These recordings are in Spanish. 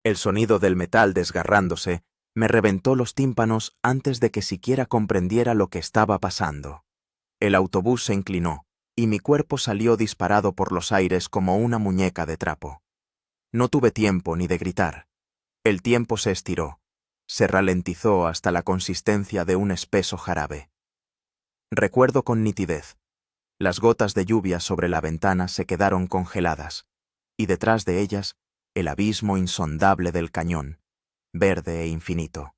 El sonido del metal desgarrándose me reventó los tímpanos antes de que siquiera comprendiera lo que estaba pasando. El autobús se inclinó, y mi cuerpo salió disparado por los aires como una muñeca de trapo. No tuve tiempo ni de gritar. El tiempo se estiró, se ralentizó hasta la consistencia de un espeso jarabe. Recuerdo con nitidez. Las gotas de lluvia sobre la ventana se quedaron congeladas, y detrás de ellas, el abismo insondable del cañón, verde e infinito.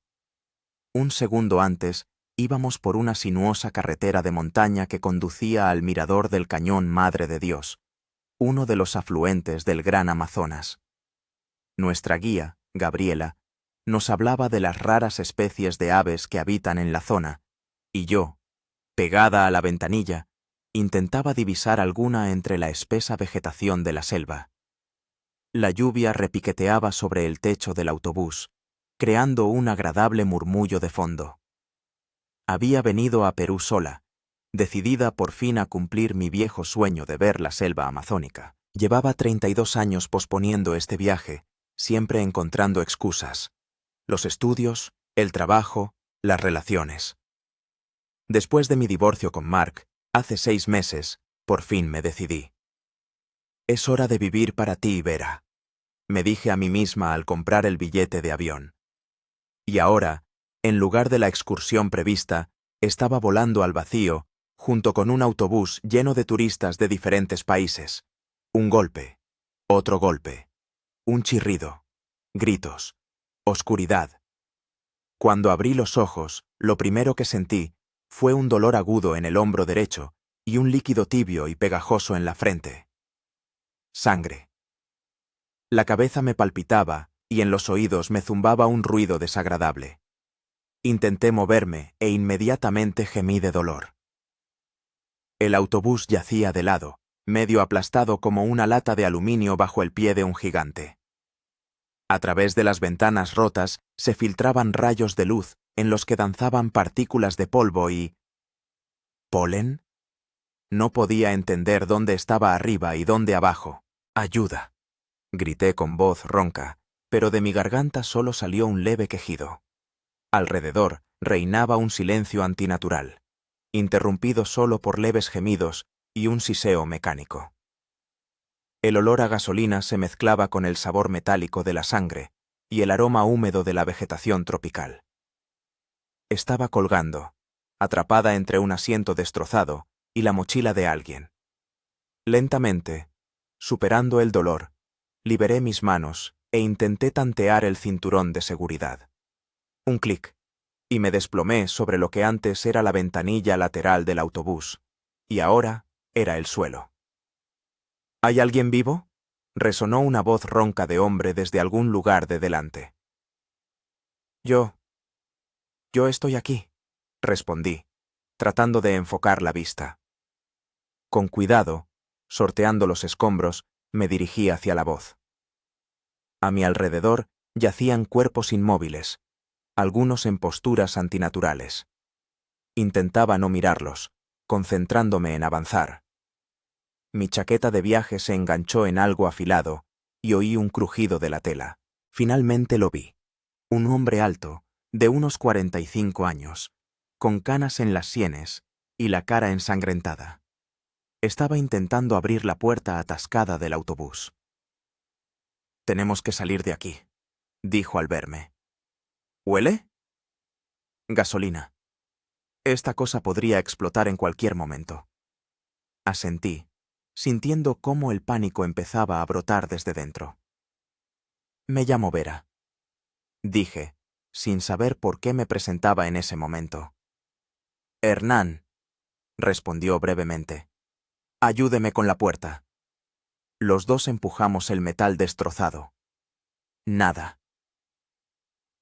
Un segundo antes, íbamos por una sinuosa carretera de montaña que conducía al mirador del cañón Madre de Dios, uno de los afluentes del Gran Amazonas. Nuestra guía, Gabriela, nos hablaba de las raras especies de aves que habitan en la zona, y yo, pegada a la ventanilla, intentaba divisar alguna entre la espesa vegetación de la selva. La lluvia repiqueteaba sobre el techo del autobús, creando un agradable murmullo de fondo. Había venido a Perú sola, decidida por fin a cumplir mi viejo sueño de ver la selva amazónica. Llevaba 32 años posponiendo este viaje, siempre encontrando excusas. Los estudios, el trabajo, las relaciones. Después de mi divorcio con Mark, hace 6 meses, por fin me decidí. Es hora de vivir para ti, Vera, me dije a mí misma al comprar el billete de avión. Y ahora, en lugar de la excursión prevista, estaba volando al vacío, junto con un autobús lleno de turistas de diferentes países. Un golpe, otro golpe, un chirrido, gritos, oscuridad. Cuando abrí los ojos, lo primero que sentí fue un dolor agudo en el hombro derecho y un líquido tibio y pegajoso en la frente. Sangre. La cabeza me palpitaba y en los oídos me zumbaba un ruido desagradable. Intenté moverme e inmediatamente gemí de dolor. El autobús yacía de lado, medio aplastado como una lata de aluminio bajo el pie de un gigante. A través de las ventanas rotas se filtraban rayos de luz en los que danzaban partículas de polvo y... ¿Polen? No podía entender dónde estaba arriba y dónde abajo. ¡Ayuda!, grité con voz ronca, pero de mi garganta solo salió un leve quejido. Alrededor reinaba un silencio antinatural, interrumpido solo por leves gemidos y un siseo mecánico. El olor a gasolina se mezclaba con el sabor metálico de la sangre y el aroma húmedo de la vegetación tropical. Estaba colgando, atrapada entre un asiento destrozado y la mochila de alguien. Lentamente, superando el dolor, liberé mis manos e intenté tantear el cinturón de seguridad. Un clic, y me desplomé sobre lo que antes era la ventanilla lateral del autobús, y ahora era el suelo. ¿Hay alguien vivo?, resonó una voz ronca de hombre desde algún lugar de delante. Yo estoy aquí, respondí, tratando de enfocar la vista. Con cuidado, sorteando los escombros, me dirigí hacia la voz. A mi alrededor yacían cuerpos inmóviles, algunos en posturas antinaturales. Intentaba no mirarlos, concentrándome en avanzar. Mi chaqueta de viaje se enganchó en algo afilado y oí un crujido de la tela. Finalmente lo vi. Un hombre alto, de unos 45 años, con canas en las sienes y la cara ensangrentada. Estaba intentando abrir la puerta atascada del autobús. «Tenemos que salir de aquí», dijo al verme. «¿Huele?» «Gasolina. Esta cosa podría explotar en cualquier momento». Asentí, sintiendo cómo el pánico empezaba a brotar desde dentro. «Me llamo Vera», dije, sin saber por qué me presentaba en ese momento. «Hernán», respondió brevemente. «Ayúdeme con la puerta». Los dos empujamos el metal destrozado. Nada.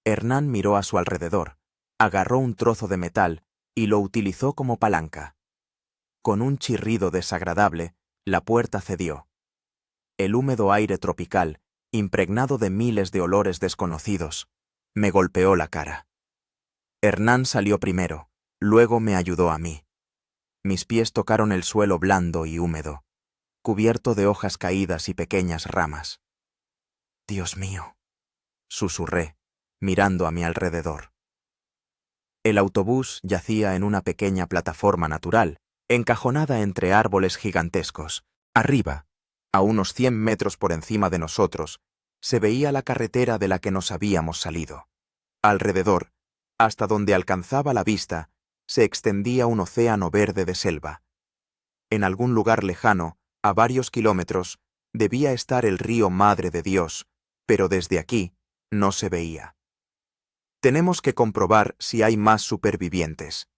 Hernán miró a su alrededor, agarró un trozo de metal y lo utilizó como palanca. Con un chirrido desagradable, la puerta cedió. El húmedo aire tropical, impregnado de miles de olores desconocidos, me golpeó la cara. Hernán salió primero, luego me ayudó a mí. Mis pies tocaron el suelo blando y húmedo, cubierto de hojas caídas y pequeñas ramas. Dios mío, susurré, mirando a mi alrededor. El autobús yacía en una pequeña plataforma natural, encajonada entre árboles gigantescos. Arriba, a unos 100 metros por encima de nosotros, se veía la carretera de la que nos habíamos salido. Alrededor, hasta donde alcanzaba la vista, se extendía un océano verde de selva. En algún lugar lejano, a varios kilómetros, debía estar el río Madre de Dios, pero desde aquí no se veía. «Tenemos que comprobar si hay más supervivientes»,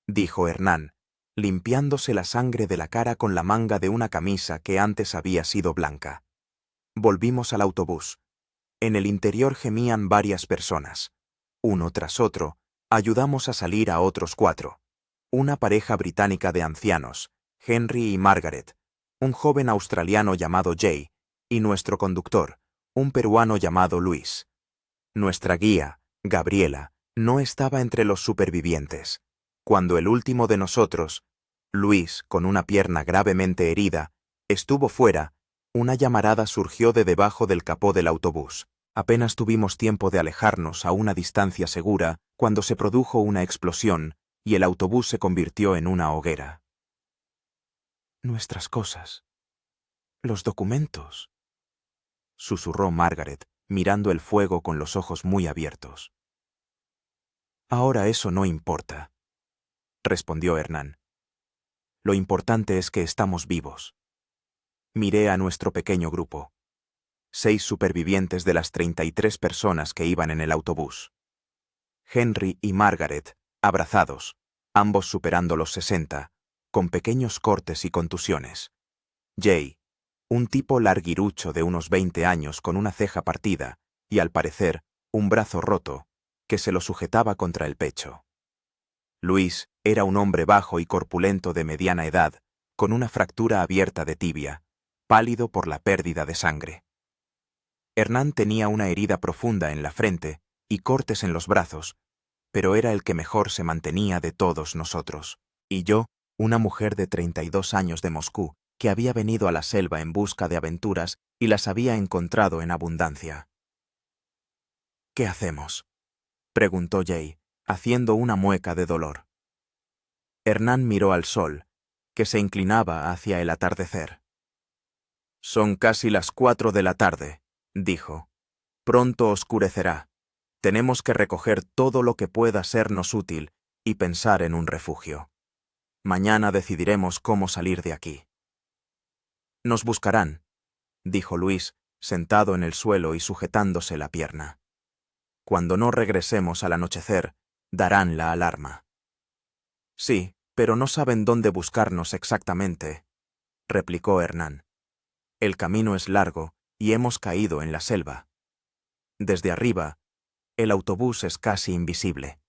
dijo Hernán, limpiándose la sangre de la cara con la manga de una camisa que antes había sido blanca. Volvimos al autobús. En el interior gemían varias personas. Uno tras otro, ayudamos a salir a otros 4. Una pareja británica de ancianos, Henry y Margaret, un joven australiano llamado Jay, y nuestro conductor, un peruano llamado Luis. Nuestra guía, Gabriela, no estaba entre los supervivientes. Cuando el último de nosotros, Luis, con una pierna gravemente herida, estuvo fuera, una llamarada surgió de debajo del capó del autobús. Apenas tuvimos tiempo de alejarnos a una distancia segura cuando se produjo una explosión y el autobús se convirtió en una hoguera. «Nuestras cosas. Los documentos», susurró Margaret, mirando el fuego con los ojos muy abiertos. «Ahora eso no importa», respondió Hernán. «Lo importante es que estamos vivos». Miré a nuestro pequeño grupo. 6 supervivientes de las 33 personas que iban en el autobús. Henry y Margaret, abrazados, ambos superando los 60, con pequeños cortes y contusiones. Jay, un tipo larguirucho de unos 20 años con una ceja partida y, al parecer, un brazo roto, que se lo sujetaba contra el pecho. Luis era un hombre bajo y corpulento de mediana edad, con una fractura abierta de tibia, pálido por la pérdida de sangre. Hernán tenía una herida profunda en la frente y cortes en los brazos, pero era el que mejor se mantenía de todos nosotros. Y yo, una mujer de 32 años de Moscú, que había venido a la selva en busca de aventuras y las había encontrado en abundancia. «¿Qué hacemos?», preguntó Jay, haciendo una mueca de dolor. Hernán miró al sol, que se inclinaba hacia el atardecer. «Son casi las 4 de la tarde», dijo. «Pronto oscurecerá. Tenemos que recoger todo lo que pueda sernos útil y pensar en un refugio. Mañana decidiremos cómo salir de aquí». «Nos buscarán», dijo Luis, sentado en el suelo y sujetándose la pierna. «Cuando no regresemos al anochecer, darán la alarma». «Sí, pero no saben dónde buscarnos exactamente», replicó Hernán. «El camino es largo y hemos caído en la selva. Desde arriba, el autobús es casi invisible».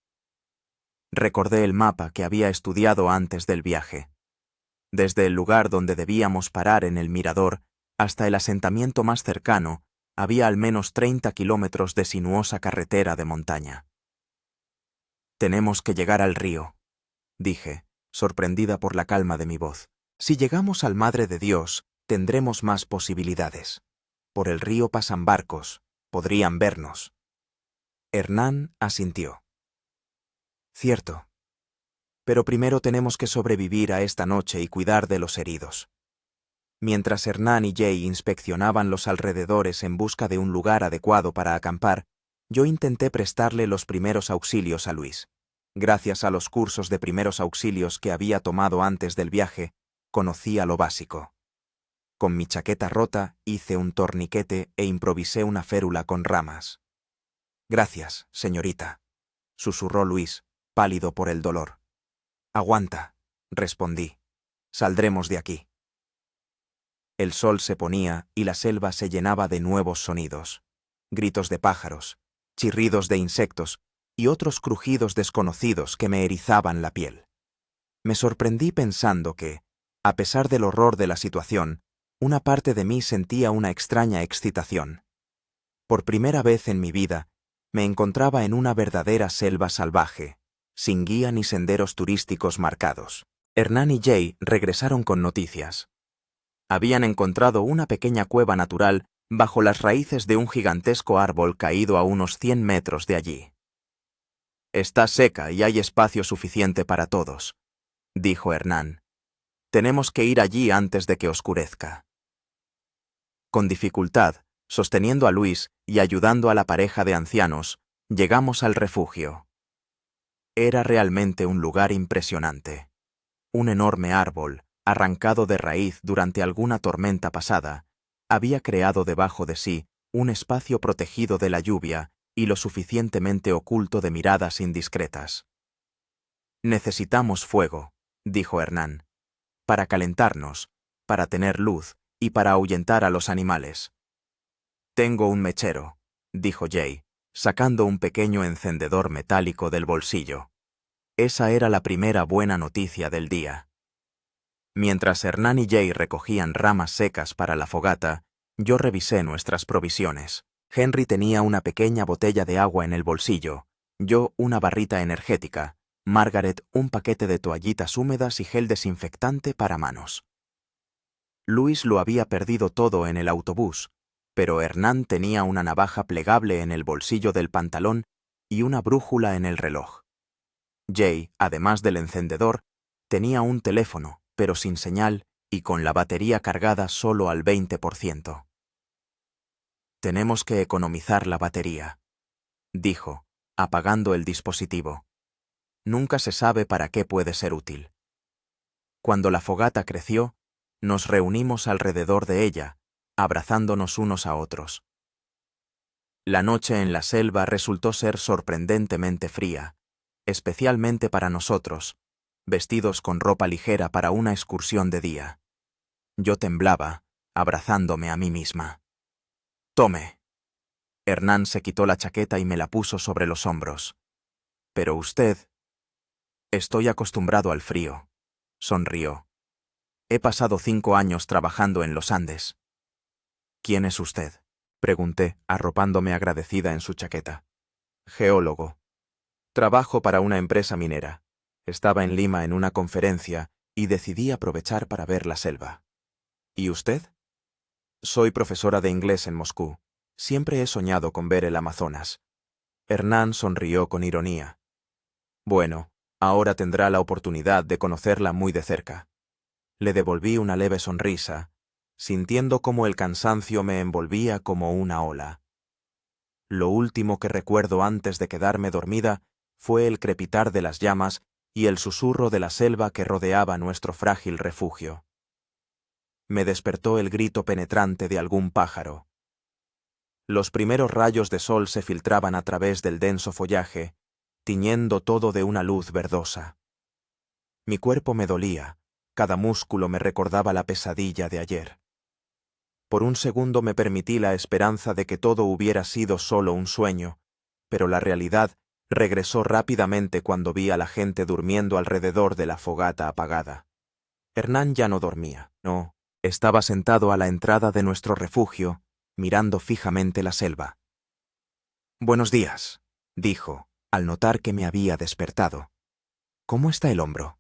Recordé el mapa que había estudiado antes del viaje. Desde el lugar donde debíamos parar en el mirador hasta el asentamiento más cercano, había al menos 30 kilómetros de sinuosa carretera de montaña. «Tenemos que llegar al río», dije, sorprendida por la calma de mi voz. «Si llegamos al Madre de Dios, tendremos más posibilidades. Por el río pasan barcos, podrían vernos». Hernán asintió. «Cierto. Pero primero tenemos que sobrevivir a esta noche y cuidar de los heridos». Mientras Hernán y Jay inspeccionaban los alrededores en busca de un lugar adecuado para acampar, yo intenté prestarle los primeros auxilios a Luis. Gracias a los cursos de primeros auxilios que había tomado antes del viaje, conocía lo básico. Con mi chaqueta rota hice un torniquete e improvisé una férula con ramas. «Gracias, señorita», susurró Luis, pálido por el dolor. «Aguanta», respondí. «Saldremos de aquí». El sol se ponía y la selva se llenaba de nuevos sonidos. Gritos de pájaros, chirridos de insectos y otros crujidos desconocidos que me erizaban la piel. Me sorprendí pensando que, a pesar del horror de la situación, una parte de mí sentía una extraña excitación. Por primera vez en mi vida, me encontraba en una verdadera selva salvaje, sin guía ni senderos turísticos marcados. Hernán y Jay regresaron con noticias. Habían encontrado una pequeña cueva natural bajo las raíces de un gigantesco árbol caído a unos 100 metros de allí. Está seca y hay espacio suficiente para todos, dijo Hernán. Tenemos que ir allí antes de que oscurezca. Con dificultad, sosteniendo a Luis y ayudando a la pareja de ancianos, llegamos al refugio. Era realmente un lugar impresionante. Un enorme árbol, arrancado de raíz durante alguna tormenta pasada, había creado debajo de sí un espacio protegido de la lluvia y lo suficientemente oculto de miradas indiscretas. Necesitamos fuego, dijo Hernán, para calentarnos, para tener luz y para ahuyentar a los animales. Tengo un mechero, dijo Jay, sacando un pequeño encendedor metálico del bolsillo. Esa era la primera buena noticia del día. Mientras Hernán y Jay recogían ramas secas para la fogata, yo revisé nuestras provisiones. Henry tenía una pequeña botella de agua en el bolsillo, yo una barrita energética, Margaret un paquete de toallitas húmedas y gel desinfectante para manos. Luis lo había perdido todo en el autobús, pero Hernán tenía una navaja plegable en el bolsillo del pantalón y una brújula en el reloj. Jay, además del encendedor, tenía un teléfono, pero sin señal y con la batería cargada solo al 20%. Tenemos que economizar la batería, dijo, apagando el dispositivo. Nunca se sabe para qué puede ser útil. Cuando la fogata creció, nos reunimos alrededor de ella, abrazándonos unos a otros. La noche en la selva resultó ser sorprendentemente fría, especialmente para nosotros, vestidos con ropa ligera para una excursión de día. Yo temblaba, abrazándome a mí misma. «Tome». Hernán se quitó la chaqueta y me la puso sobre los hombros. «Pero usted...» «Estoy acostumbrado al frío», sonrió. «He pasado 5 años trabajando en los Andes». «¿Quién es usted?», pregunté, arropándome agradecida en su chaqueta. «Geólogo. Trabajo para una empresa minera. Estaba en Lima en una conferencia y decidí aprovechar para ver la selva». «¿Y usted?». «Soy profesora de inglés en Moscú. Siempre he soñado con ver el Amazonas». Hernán sonrió con ironía. «Bueno, ahora tendrá la oportunidad de conocerla muy de cerca». Le devolví una leve sonrisa, sintiendo cómo el cansancio me envolvía como una ola. Lo último que recuerdo antes de quedarme dormida fue el crepitar de las llamas y el susurro de la selva que rodeaba nuestro frágil refugio. Me despertó el grito penetrante de algún pájaro. Los primeros rayos de sol se filtraban a través del denso follaje, tiñendo todo de una luz verdosa. Mi cuerpo me dolía, cada músculo me recordaba la pesadilla de ayer. Por un segundo me permití la esperanza de que todo hubiera sido solo un sueño, pero la realidad regresó rápidamente cuando vi a la gente durmiendo alrededor de la fogata apagada. Hernán ya no dormía, no, estaba sentado a la entrada de nuestro refugio, mirando fijamente la selva. «Buenos días», dijo, al notar que me había despertado. «¿Cómo está el hombro?».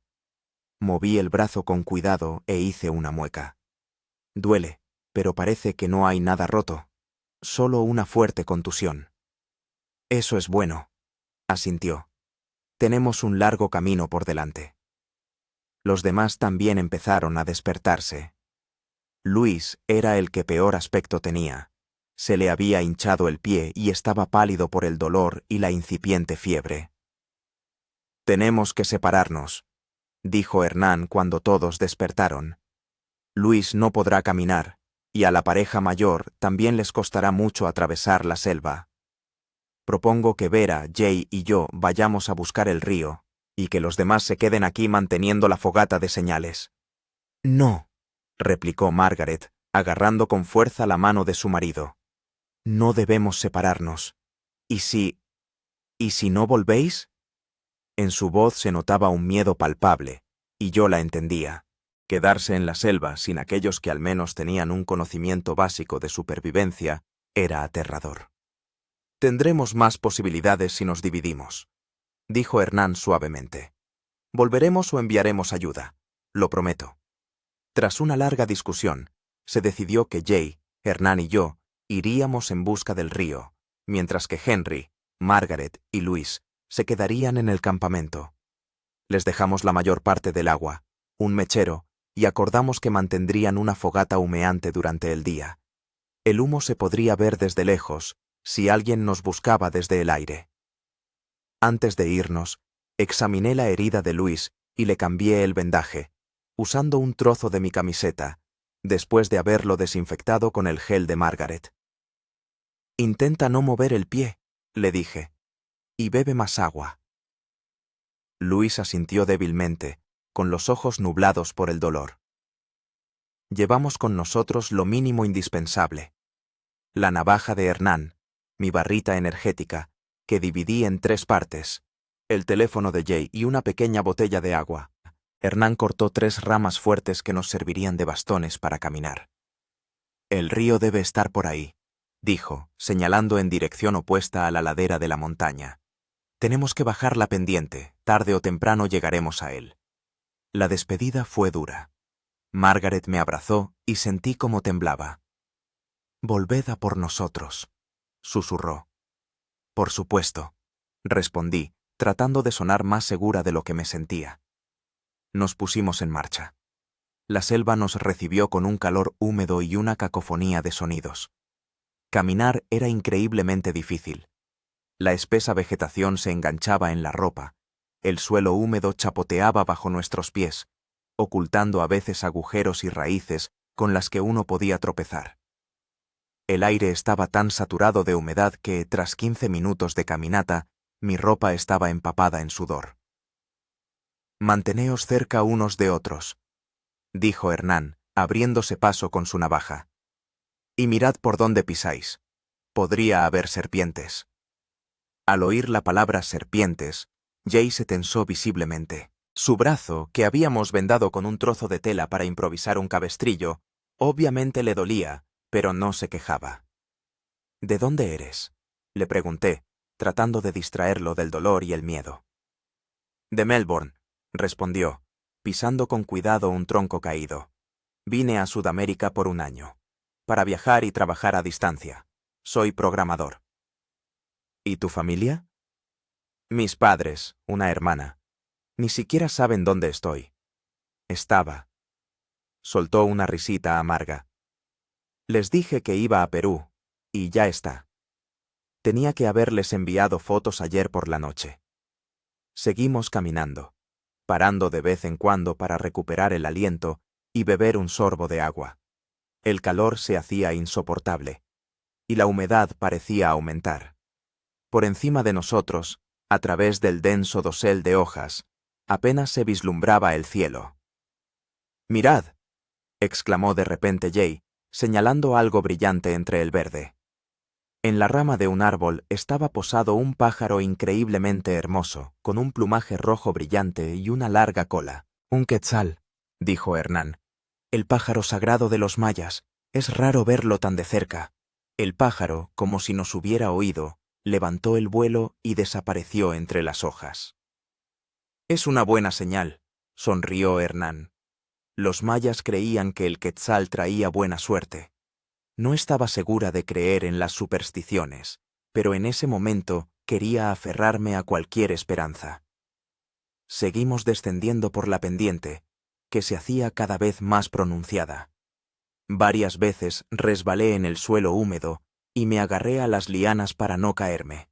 Moví el brazo con cuidado e hice una mueca. «Duele, pero parece que no hay nada roto, solo una fuerte contusión». «Eso es bueno», asintió. «Tenemos un largo camino por delante». Los demás también empezaron a despertarse. Luis era el que peor aspecto tenía. Se le había hinchado el pie y estaba pálido por el dolor y la incipiente fiebre. «Tenemos que separarnos», dijo Hernán cuando todos despertaron. «Luis no podrá caminar, y a la pareja mayor también les costará mucho atravesar la selva. Propongo que Vera, Jay y yo vayamos a buscar el río, y que los demás se queden aquí manteniendo la fogata de señales». «No», replicó Margaret, agarrando con fuerza la mano de su marido. «No debemos separarnos. ¿Y si no volvéis?». En su voz se notaba un miedo palpable, y yo la entendía. Quedarse en la selva sin aquellos que al menos tenían un conocimiento básico de supervivencia era aterrador. «Tendremos más posibilidades si nos dividimos», dijo Hernán suavemente. «Volveremos o enviaremos ayuda, lo prometo». Tras una larga discusión, se decidió que Jay, Hernán y yo Iríamos en busca del río, mientras que Henry, Margaret y Luis se quedarían en el campamento. Les dejamos la mayor parte del agua, un mechero, y acordamos que mantendrían una fogata humeante durante el día. El humo se podría ver desde lejos, si alguien nos buscaba desde el aire. Antes de irnos, examiné la herida de Luis y le cambié el vendaje, usando un trozo de mi camiseta, después de haberlo desinfectado con el gel de Margaret. «Intenta no mover el pie», le dije, «y bebe más agua». Luis asintió débilmente, con los ojos nublados por el dolor. Llevamos con nosotros lo mínimo indispensable: la navaja de Hernán, mi barrita energética, que dividí en 3 partes, el teléfono de Jay y una pequeña botella de agua. Hernán cortó 3 ramas fuertes que nos servirían de bastones para caminar. «El río debe estar por ahí», dijo, señalando en dirección opuesta a la ladera de la montaña. «Tenemos que bajar la pendiente, tarde o temprano llegaremos a él». La despedida fue dura. Margaret me abrazó y sentí cómo temblaba. «Volved a por nosotros», susurró. «Por supuesto», respondí, tratando de sonar más segura de lo que me sentía. Nos pusimos en marcha. La selva nos recibió con un calor húmedo y una cacofonía de sonidos. Caminar era increíblemente difícil. La espesa vegetación se enganchaba en la ropa, el suelo húmedo chapoteaba bajo nuestros pies, ocultando a veces agujeros y raíces con las que uno podía tropezar. El aire estaba tan saturado de humedad que, tras 15 minutos de caminata, mi ropa estaba empapada en sudor. «Manteneos cerca unos de otros», dijo Hernán, abriéndose paso con su navaja. «Y mirad por dónde pisáis. Podría haber serpientes». Al oír la palabra serpientes, Jay se tensó visiblemente. Su brazo, que habíamos vendado con un trozo de tela para improvisar un cabestrillo, obviamente le dolía, pero no se quejaba. «¿De dónde eres?», le pregunté, tratando de distraerlo del dolor y el miedo. «De Melbourne», respondió, pisando con cuidado un tronco caído. «Vine a Sudamérica por 1 año, para viajar y trabajar a distancia. Soy programador». «¿Y tu familia?». «Mis padres, una hermana. Ni siquiera saben dónde estoy. Estaba». Soltó una risita amarga. «Les dije que iba a Perú, y ya está. Tenía que haberles enviado fotos ayer por la noche». Seguimos caminando, parando de vez en cuando para recuperar el aliento y beber un sorbo de agua. El calor se hacía insoportable, y la humedad parecía aumentar. Por encima de nosotros, a través del denso dosel de hojas, apenas se vislumbraba el cielo. «Mirad», exclamó de repente Jay, señalando algo brillante entre el verde. En la rama de un árbol estaba posado un pájaro increíblemente hermoso, con un plumaje rojo brillante y una larga cola. «Un quetzal», dijo Hernán. «El pájaro sagrado de los mayas. Es raro verlo tan de cerca». El pájaro, como si nos hubiera oído, levantó el vuelo y desapareció entre las hojas. «Es una buena señal», sonrió Hernán. Los mayas creían que el quetzal traía buena suerte. No estaba segura de creer en las supersticiones, pero en ese momento quería aferrarme a cualquier esperanza. Seguimos descendiendo por la pendiente, que se hacía cada vez más pronunciada. Varias veces resbalé en el suelo húmedo y me agarré a las lianas para no caerme.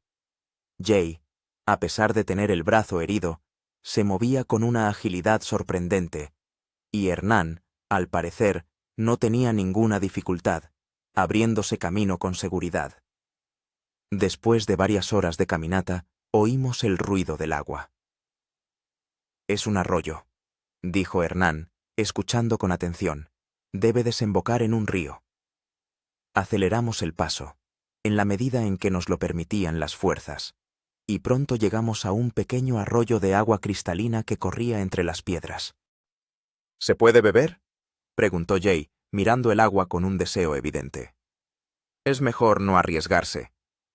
Jay, a pesar de tener el brazo herido, se movía con una agilidad sorprendente, y Hernán, al parecer, no tenía ninguna dificultad, abriéndose camino con seguridad. Después de varias horas de caminata, oímos el ruido del agua. «Es un arroyo», dijo Hernán, escuchando con atención. «Debe desembocar en un río». Aceleramos el paso, en la medida en que nos lo permitían las fuerzas, y pronto llegamos a un pequeño arroyo de agua cristalina que corría entre las piedras. «¿Se puede beber?», preguntó Jay, mirando el agua con un deseo evidente. «Es mejor no arriesgarse»,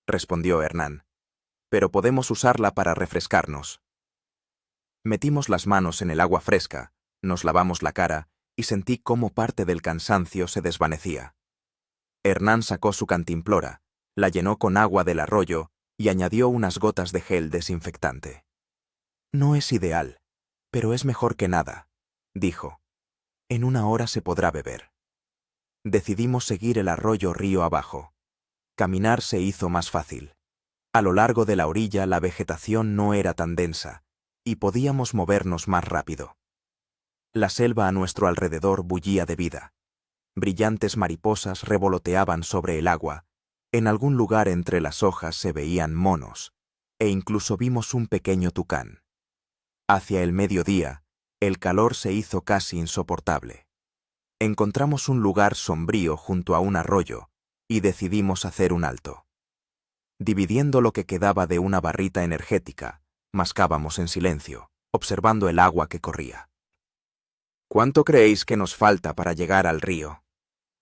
respondió Hernán. «Pero podemos usarla para refrescarnos». Metimos las manos en el agua fresca, nos lavamos la cara y sentí cómo parte del cansancio se desvanecía. Hernán sacó su cantimplora, la llenó con agua del arroyo y añadió unas gotas de gel desinfectante. No es ideal, pero es mejor que nada, dijo. En 1 hora se podrá beber. Decidimos seguir el arroyo río abajo. Caminar se hizo más fácil. A lo largo de la orilla la vegetación no era tan densa, y podíamos movernos más rápido. La selva a nuestro alrededor bullía de vida. Brillantes mariposas revoloteaban sobre el agua, en algún lugar entre las hojas se veían monos, e incluso vimos un pequeño tucán. Hacia el mediodía, el calor se hizo casi insoportable. Encontramos un lugar sombrío junto a un arroyo, y decidimos hacer un alto. Dividiendo lo que quedaba de una barrita energética, mascábamos en silencio, observando el agua que corría. ¿Cuánto creéis que nos falta para llegar al río?,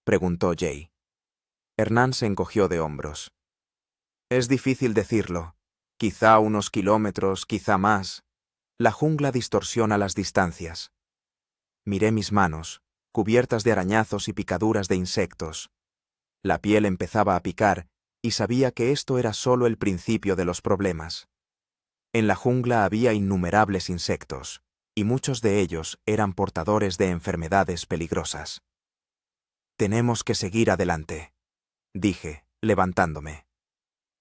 preguntó Jay. Hernán se encogió de hombros. Es difícil decirlo. Quizá unos kilómetros, quizá más. La jungla distorsiona las distancias. Miré mis manos, cubiertas de arañazos y picaduras de insectos. La piel empezaba a picar, y sabía que esto era solo el principio de los problemas. En la jungla había innumerables insectos, y muchos de ellos eran portadores de enfermedades peligrosas. Tenemos que seguir adelante, dije, levantándome.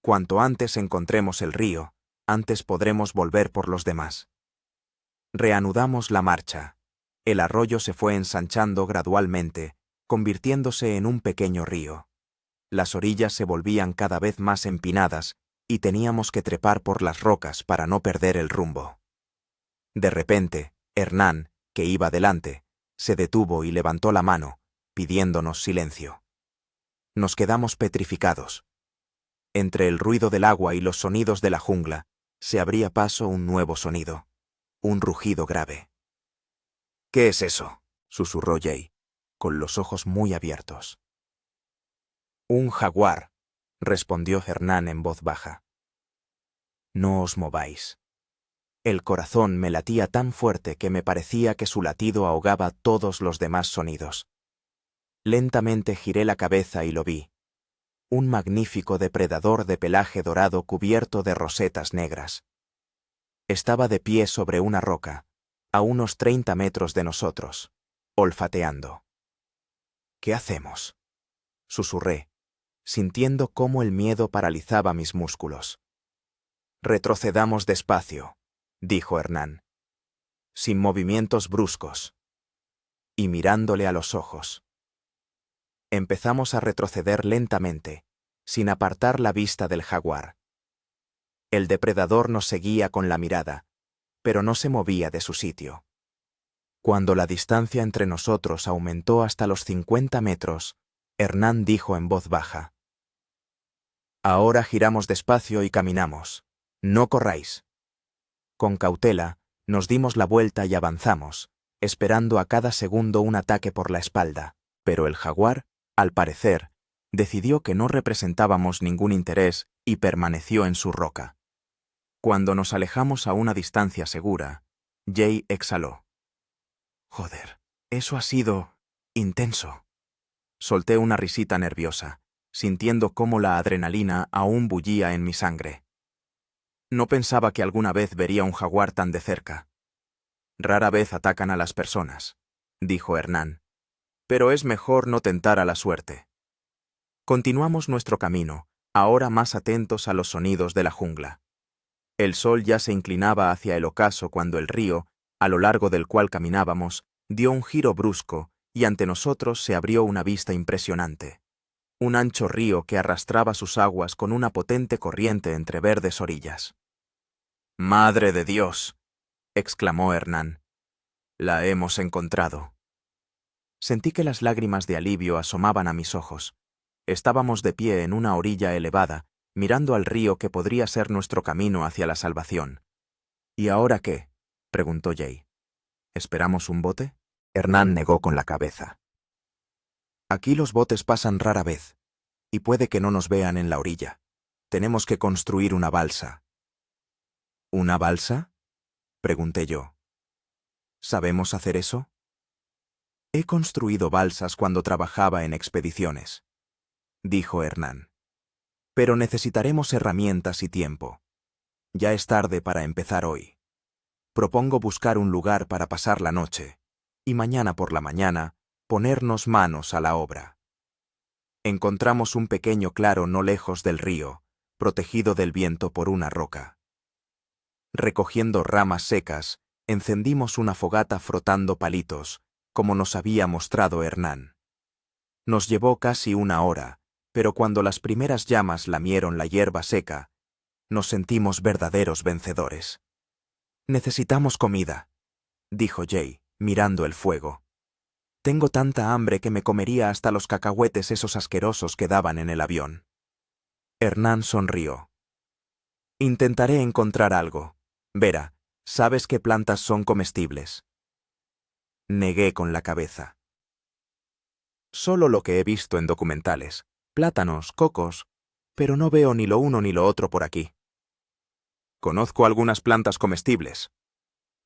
Cuanto antes encontremos el río, antes podremos volver por los demás. Reanudamos la marcha. El arroyo se fue ensanchando gradualmente, convirtiéndose en un pequeño río. Las orillas se volvían cada vez más empinadas y teníamos que trepar por las rocas para no perder el rumbo. De repente, Hernán, que iba delante, se detuvo y levantó la mano, pidiéndonos silencio. Nos quedamos petrificados. Entre el ruido del agua y los sonidos de la jungla, se abría paso un nuevo sonido, un rugido grave. ¿Qué es eso?, susurró Jay, con los ojos muy abiertos. Un jaguar, respondió Hernán en voz baja. No os mováis. El corazón me latía tan fuerte que me parecía que su latido ahogaba todos los demás sonidos. Lentamente giré la cabeza y lo vi. Un magnífico depredador de pelaje dorado cubierto de rosetas negras. Estaba de pie sobre una roca, a unos 30 metros de nosotros, olfateando. ¿Qué hacemos?, susurré, sintiendo cómo el miedo paralizaba mis músculos. Retrocedamos despacio, dijo Hernán, sin movimientos bruscos, y mirándole a los ojos. Empezamos a retroceder lentamente, sin apartar la vista del jaguar. El depredador nos seguía con la mirada, pero no se movía de su sitio. Cuando la distancia entre nosotros aumentó hasta los 50 metros, Hernán dijo en voz baja: «Ahora giramos despacio y caminamos. No corráis». Con cautela, nos dimos la vuelta y avanzamos, esperando a cada segundo un ataque por la espalda, pero el jaguar, al parecer, decidió que no representábamos ningún interés y permaneció en su roca. Cuando nos alejamos a una distancia segura, Jay exhaló. «Joder, eso ha sido intenso». Solté una risita nerviosa, sintiendo cómo la adrenalina aún bullía en mi sangre. No pensaba que alguna vez vería un jaguar tan de cerca. Rara vez atacan a las personas, dijo Hernán, pero es mejor no tentar a la suerte. Continuamos nuestro camino, ahora más atentos a los sonidos de la jungla. El sol ya se inclinaba hacia el ocaso cuando el río, a lo largo del cual caminábamos, dio un giro brusco y ante nosotros se abrió una vista impresionante. Un ancho río que arrastraba sus aguas con una potente corriente entre verdes orillas. «¡Madre de Dios!», exclamó Hernán. «La hemos encontrado». Sentí que las lágrimas de alivio asomaban a mis ojos. Estábamos de pie en una orilla elevada, mirando al río que podría ser nuestro camino hacia la salvación. «¿Y ahora qué?», preguntó Jay. «¿Esperamos un bote?». Hernán negó con la cabeza. «Aquí los botes pasan rara vez, y puede que no nos vean en la orilla. Tenemos que construir una balsa». «¿Una balsa?», pregunté yo. «¿Sabemos hacer eso?». He construido balsas cuando trabajaba en expediciones. dijo Hernán. Pero necesitaremos herramientas y tiempo. Ya es tarde para empezar hoy. Propongo buscar un lugar para pasar la noche, y mañana por la mañana ponernos manos a la obra. Encontramos un pequeño claro no lejos del río, protegido del viento por una roca. Recogiendo ramas secas, encendimos una fogata frotando palitos, como nos había mostrado Hernán. Nos llevó casi una hora, pero cuando las primeras llamas lamieron la hierba seca, nos sentimos verdaderos vencedores. Necesitamos comida, dijo Jay, mirando el fuego. Tengo tanta hambre que me comería hasta los cacahuetes esos asquerosos que daban en el avión. Hernán sonrió. Intentaré encontrar algo. Vera, ¿sabes qué plantas son comestibles? Negué con la cabeza. Solo lo que he visto en documentales. Plátanos, cocos, pero no veo ni lo uno ni lo otro por aquí. Conozco algunas plantas comestibles,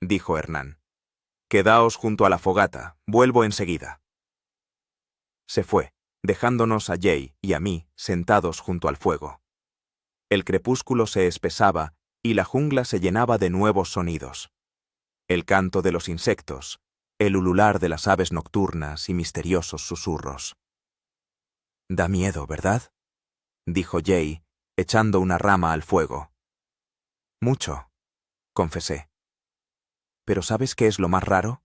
dijo Hernán. Quedaos junto a la fogata, vuelvo enseguida. Se fue, dejándonos a Jay y a mí sentados junto al fuego. El crepúsculo se espesaba y la jungla se llenaba de nuevos sonidos. El canto de los insectos, el ulular de las aves nocturnas y misteriosos susurros. Da miedo, ¿verdad? Dijo Jay, echando una rama al fuego. Mucho, confesé. Pero ¿sabes qué es lo más raro?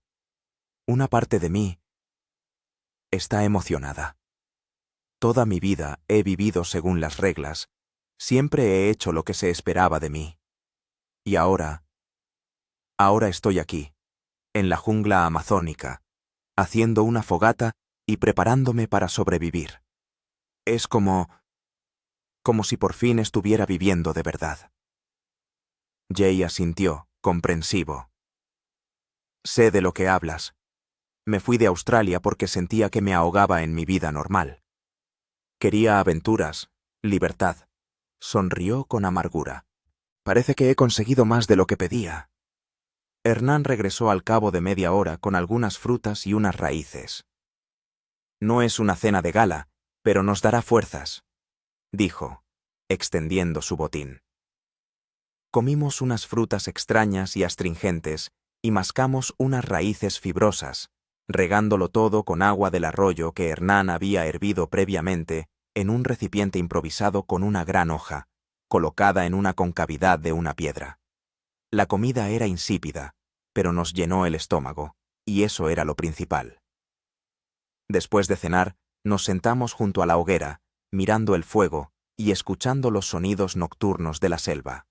Una parte de mí está emocionada. Toda mi vida he vivido según las reglas, siempre he hecho lo que se esperaba de mí. Y ahora estoy aquí, en la jungla amazónica, haciendo una fogata y preparándome para sobrevivir. Es como si por fin estuviera viviendo de verdad. Jay asintió, comprensivo. Sé de lo que hablas. Me fui de Australia porque sentía que me ahogaba en mi vida normal. Quería aventuras, libertad. Sonrió con amargura. Parece que he conseguido más de lo que pedía. Hernán regresó al cabo de media hora con algunas frutas y unas raíces. No es una cena de gala, pero nos dará fuerzas, dijo, extendiendo su botín. Comimos unas frutas extrañas y astringentes y mascamos unas raíces fibrosas, regándolo todo con agua del arroyo que Hernán había hervido previamente en un recipiente improvisado con una gran hoja, colocada en una concavidad de una piedra. La comida era insípida, pero nos llenó el estómago, y eso era lo principal. Después de cenar, nos sentamos junto a la hoguera, mirando el fuego y escuchando los sonidos nocturnos de la selva.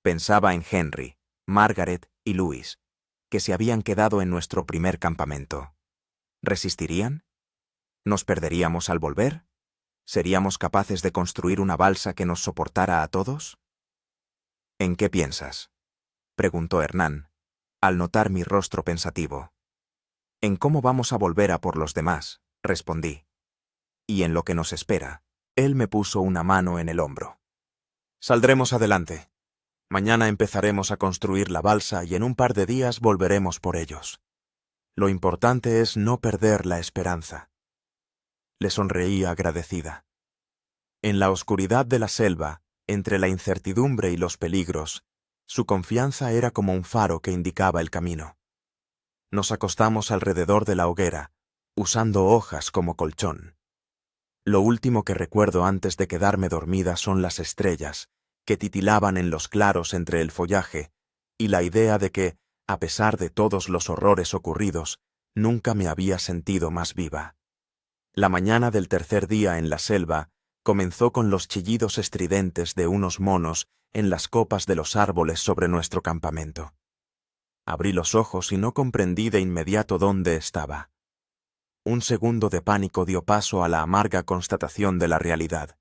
Pensaba en Henry, Margaret y Louis, que se habían quedado en nuestro primer campamento. ¿Resistirían? ¿Nos perderíamos al volver? ¿Seríamos capaces de construir una balsa que nos soportara a todos? ¿En qué piensas?, preguntó Hernán, al notar mi rostro pensativo. En cómo vamos a volver a por los demás, respondí. Y en lo que nos espera. Él me puso una mano en el hombro. Saldremos adelante. Mañana empezaremos a construir la balsa y en un par de días volveremos por ellos. Lo importante es no perder la esperanza. Le sonreí agradecida. En la oscuridad de la selva, entre la incertidumbre y los peligros, su confianza era como un faro que indicaba el camino. Nos acostamos alrededor de la hoguera, usando hojas como colchón. Lo último que recuerdo antes de quedarme dormida son las estrellas, que titilaban en los claros entre el follaje, y la idea de que, a pesar de todos los horrores ocurridos, nunca me había sentido más viva. La mañana del tercer día en la selva comenzó con los chillidos estridentes de unos monos en las copas de los árboles sobre nuestro campamento. Abrí los ojos y no comprendí de inmediato dónde estaba. Un segundo de pánico dio paso a la amarga constatación de la realidad.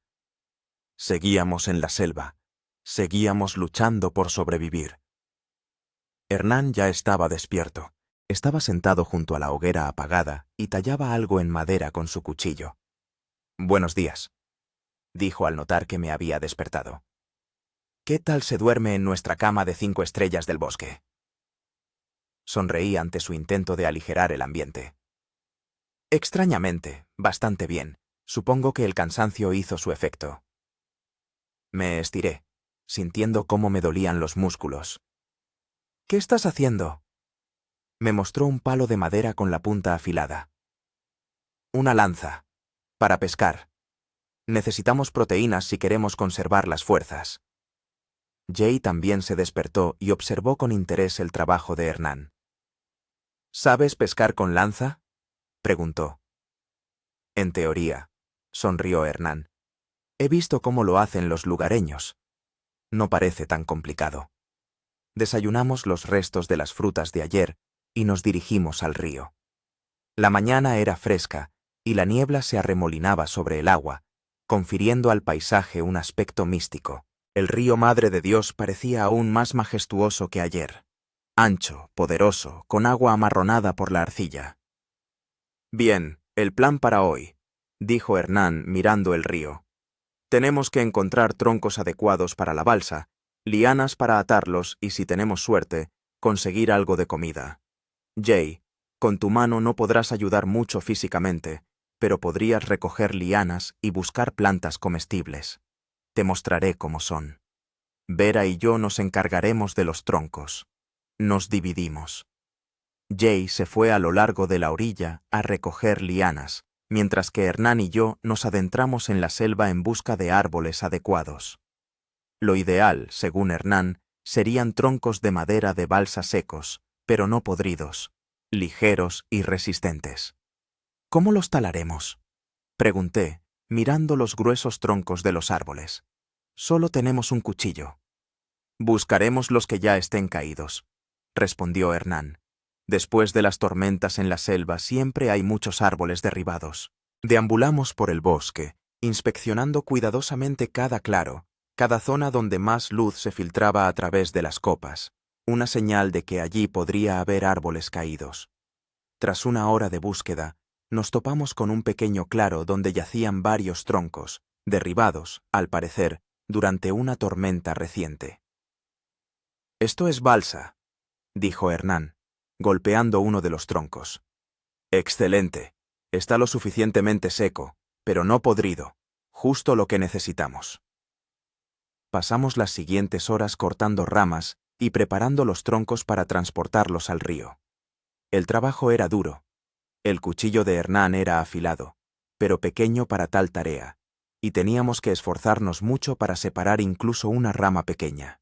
Seguíamos en la selva, seguíamos luchando por sobrevivir. Hernán ya estaba despierto. Estaba sentado junto a la hoguera apagada y tallaba algo en madera con su cuchillo. «Buenos días», dijo al notar que me había despertado. «¿Qué tal se duerme en nuestra cama de 5 estrellas del bosque?» Sonreí ante su intento de aligerar el ambiente. «Extrañamente, bastante bien, Supongo que el cansancio hizo su efecto. Me estiré, sintiendo cómo me dolían los músculos. ¿Qué estás haciendo? Me mostró un palo de madera con la punta afilada. Una lanza. Para pescar. Necesitamos proteínas si queremos conservar las fuerzas. Jay también se despertó y observó con interés el trabajo de Hernán. ¿Sabes pescar con lanza? Preguntó. En teoría, sonrió Hernán. He visto cómo lo hacen los lugareños. No parece tan complicado. Desayunamos los restos de las frutas de ayer y nos dirigimos al río. La mañana era fresca y la niebla se arremolinaba sobre el agua, confiriendo al paisaje un aspecto místico. El río Madre de Dios parecía aún más majestuoso que ayer. Ancho, poderoso, con agua amarronada por la arcilla. Bien, el plan para hoy, dijo Hernán mirando el río. Tenemos que encontrar troncos adecuados para la balsa, lianas para atarlos y, si tenemos suerte, conseguir algo de comida. Jay, con tu mano no podrás ayudar mucho físicamente, pero podrías recoger lianas y buscar plantas comestibles. Te mostraré cómo son. Vera y yo nos encargaremos de los troncos. Nos dividimos. Jay se fue a lo largo de la orilla a recoger lianas, mientras que Hernán y yo nos adentramos en la selva en busca de árboles adecuados. Lo ideal, según Hernán, serían troncos de madera de balsa secos, pero no podridos, ligeros y resistentes. ¿Cómo los talaremos? Pregunté, mirando los gruesos troncos de los árboles. Solo tenemos un cuchillo. Buscaremos los que ya estén caídos, respondió Hernán. Después de las tormentas en la selva siempre hay muchos árboles derribados. Deambulamos por el bosque, inspeccionando cuidadosamente cada claro, cada zona donde más luz se filtraba a través de las copas, una señal de que allí podría haber árboles caídos. Tras una hora de búsqueda, nos topamos con un pequeño claro donde yacían varios troncos, derribados, al parecer, durante una tormenta reciente. «Esto es balsa», dijo Hernán, golpeando uno de los troncos. «Excelente. Está lo suficientemente seco, pero no podrido. Justo lo que necesitamos». Pasamos las siguientes horas cortando ramas y preparando los troncos para transportarlos al río. El trabajo era duro. El cuchillo de Hernán era afilado, pero pequeño para tal tarea, y teníamos que esforzarnos mucho para separar incluso una rama pequeña.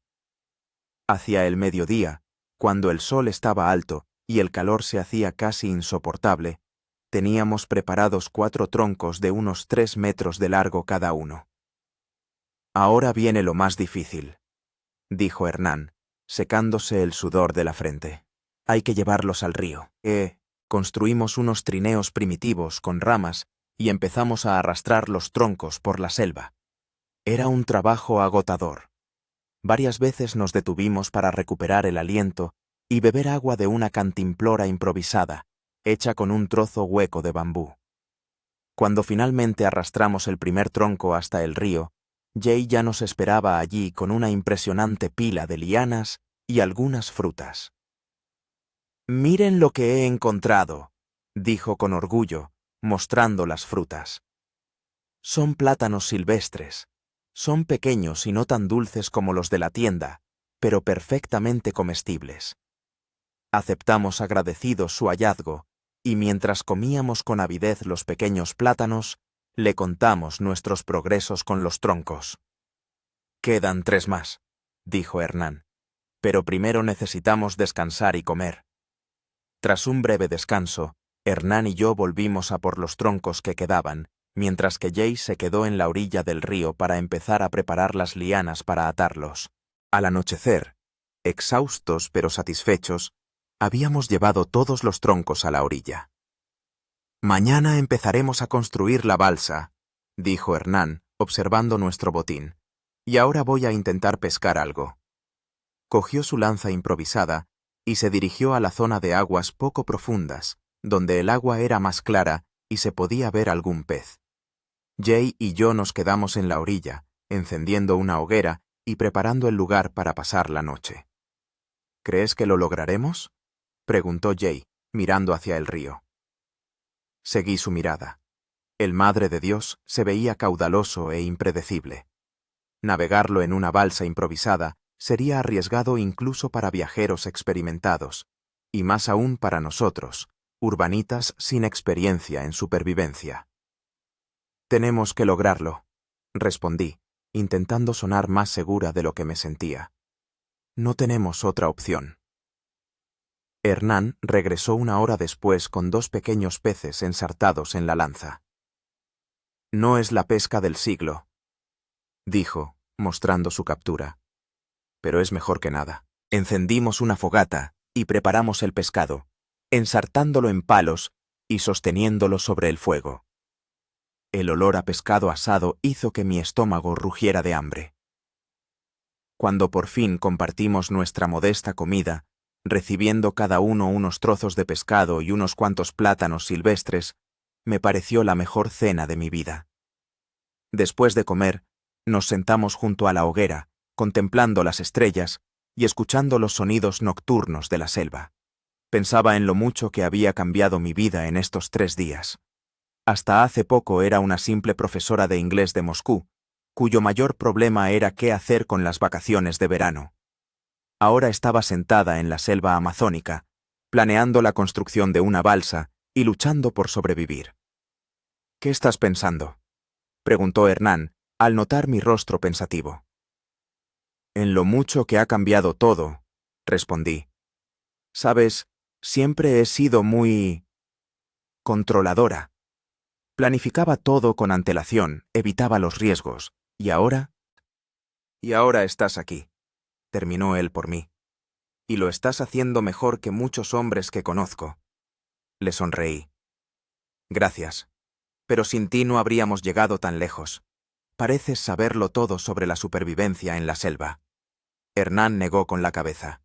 Hacia el mediodía, cuando el sol estaba alto y el calor se hacía casi insoportable, teníamos preparados 4 troncos de unos 3 metros de largo cada uno. «Ahora viene lo más difícil», dijo Hernán, secándose el sudor de la frente. «Hay que llevarlos al río». Construimos unos trineos primitivos con ramas y empezamos a arrastrar los troncos por la selva. Era un trabajo agotador. Varias veces nos detuvimos para recuperar el aliento y beber agua de una cantimplora improvisada, hecha con un trozo hueco de bambú. Cuando finalmente arrastramos el primer tronco hasta el río, Jay ya nos esperaba allí con una impresionante pila de lianas y algunas frutas. «Miren lo que he encontrado», dijo con orgullo, mostrando las frutas. «Son plátanos silvestres. Son pequeños y no tan dulces como los de la tienda, pero perfectamente comestibles». Aceptamos agradecidos su hallazgo, y mientras comíamos con avidez los pequeños plátanos, le contamos nuestros progresos con los troncos. «Quedan 3 más», dijo Hernán, «pero primero necesitamos descansar y comer». Tras un breve descanso, Hernán y yo volvimos a por los troncos que quedaban, mientras que Jay se quedó en la orilla del río para empezar a preparar las lianas para atarlos. Al anochecer, exhaustos pero satisfechos, habíamos llevado todos los troncos a la orilla. «Mañana empezaremos a construir la balsa», dijo Hernán, observando nuestro botín, «y ahora voy a intentar pescar algo». Cogió su lanza improvisada y se dirigió a la zona de aguas poco profundas, donde el agua era más clara y se podía ver algún pez. Jay y yo nos quedamos en la orilla, encendiendo una hoguera y preparando el lugar para pasar la noche. «¿Crees que lo lograremos?», preguntó Jay, mirando hacia el río. Seguí su mirada. El Madre de Dios se veía caudaloso e impredecible. Navegarlo en una balsa improvisada sería arriesgado incluso para viajeros experimentados, y más aún para nosotros, urbanitas sin experiencia en supervivencia. «Tenemos que lograrlo», respondí, intentando sonar más segura de lo que me sentía. «No tenemos otra opción». Hernán regresó 1 hora después con 2 pequeños peces ensartados en la lanza. «No es la pesca del siglo», dijo, mostrando su captura. «Pero es mejor que nada». Encendimos una fogata y preparamos el pescado, ensartándolo en palos y sosteniéndolo sobre el fuego. El olor a pescado asado hizo que mi estómago rugiera de hambre. Cuando por fin compartimos nuestra modesta comida, recibiendo cada uno unos trozos de pescado y unos cuantos plátanos silvestres, me pareció la mejor cena de mi vida. Después de comer, nos sentamos junto a la hoguera, contemplando las estrellas y escuchando los sonidos nocturnos de la selva. Pensaba en lo mucho que había cambiado mi vida en estos 3 días. Hasta hace poco era una simple profesora de inglés de Moscú, cuyo mayor problema era qué hacer con las vacaciones de verano. Ahora estaba sentada en la selva amazónica, planeando la construcción de una balsa y luchando por sobrevivir. «¿Qué estás pensando?», preguntó Hernán, al notar mi rostro pensativo. «En lo mucho que ha cambiado todo», respondí. «Sabes, siempre he sido muy controladora. Planificaba todo con antelación, evitaba los riesgos. ¿Y ahora? Y ahora estás aquí», terminó él por mí. «Y lo estás haciendo mejor que muchos hombres que conozco». Le sonreí. «Gracias. Pero sin ti no habríamos llegado tan lejos. Pareces saberlo todo sobre la supervivencia en la selva». Hernán negó con la cabeza.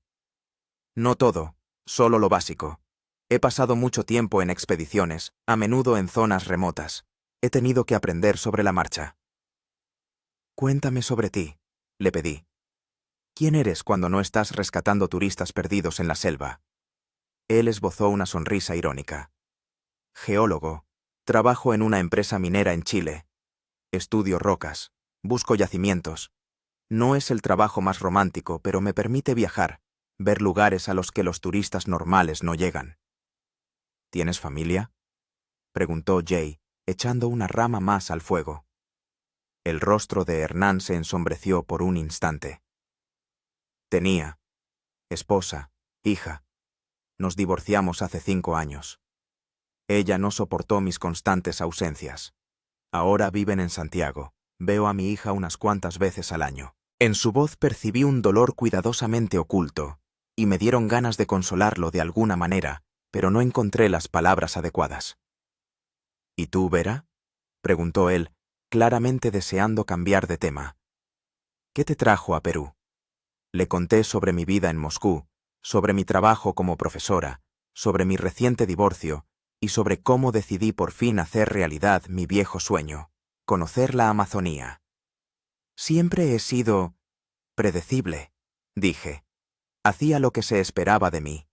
«No todo, solo lo básico. He pasado mucho tiempo en expediciones, a menudo en zonas remotas. He tenido que aprender sobre la marcha». «Cuéntame sobre ti», le pedí. «¿Quién eres cuando no estás rescatando turistas perdidos en la selva?» Él esbozó una sonrisa irónica. «Geólogo. Trabajo en una empresa minera en Chile. Estudio rocas. Busco yacimientos. No es el trabajo más romántico, pero me permite viajar, ver lugares a los que los turistas normales no llegan». «¿Tienes familia?», preguntó Jay, echando una rama más al fuego. El rostro de Hernán se ensombreció por un instante. «Tenía esposa, hija. Nos divorciamos hace 5 años. Ella no soportó mis constantes ausencias. Ahora viven en Santiago. Veo a mi hija unas cuantas veces al año». En su voz percibí un dolor cuidadosamente oculto, y me dieron ganas de consolarlo de alguna manera, pero no encontré las palabras adecuadas. «¿Y tú, Vera?», preguntó él, claramente deseando cambiar de tema. «¿Qué te trajo a Perú?». Le conté sobre mi vida en Moscú, sobre mi trabajo como profesora, sobre mi reciente divorcio y sobre cómo decidí por fin hacer realidad mi viejo sueño, conocer la Amazonía. «Siempre he sido predecible», dije. «Hacía lo que se esperaba de mí.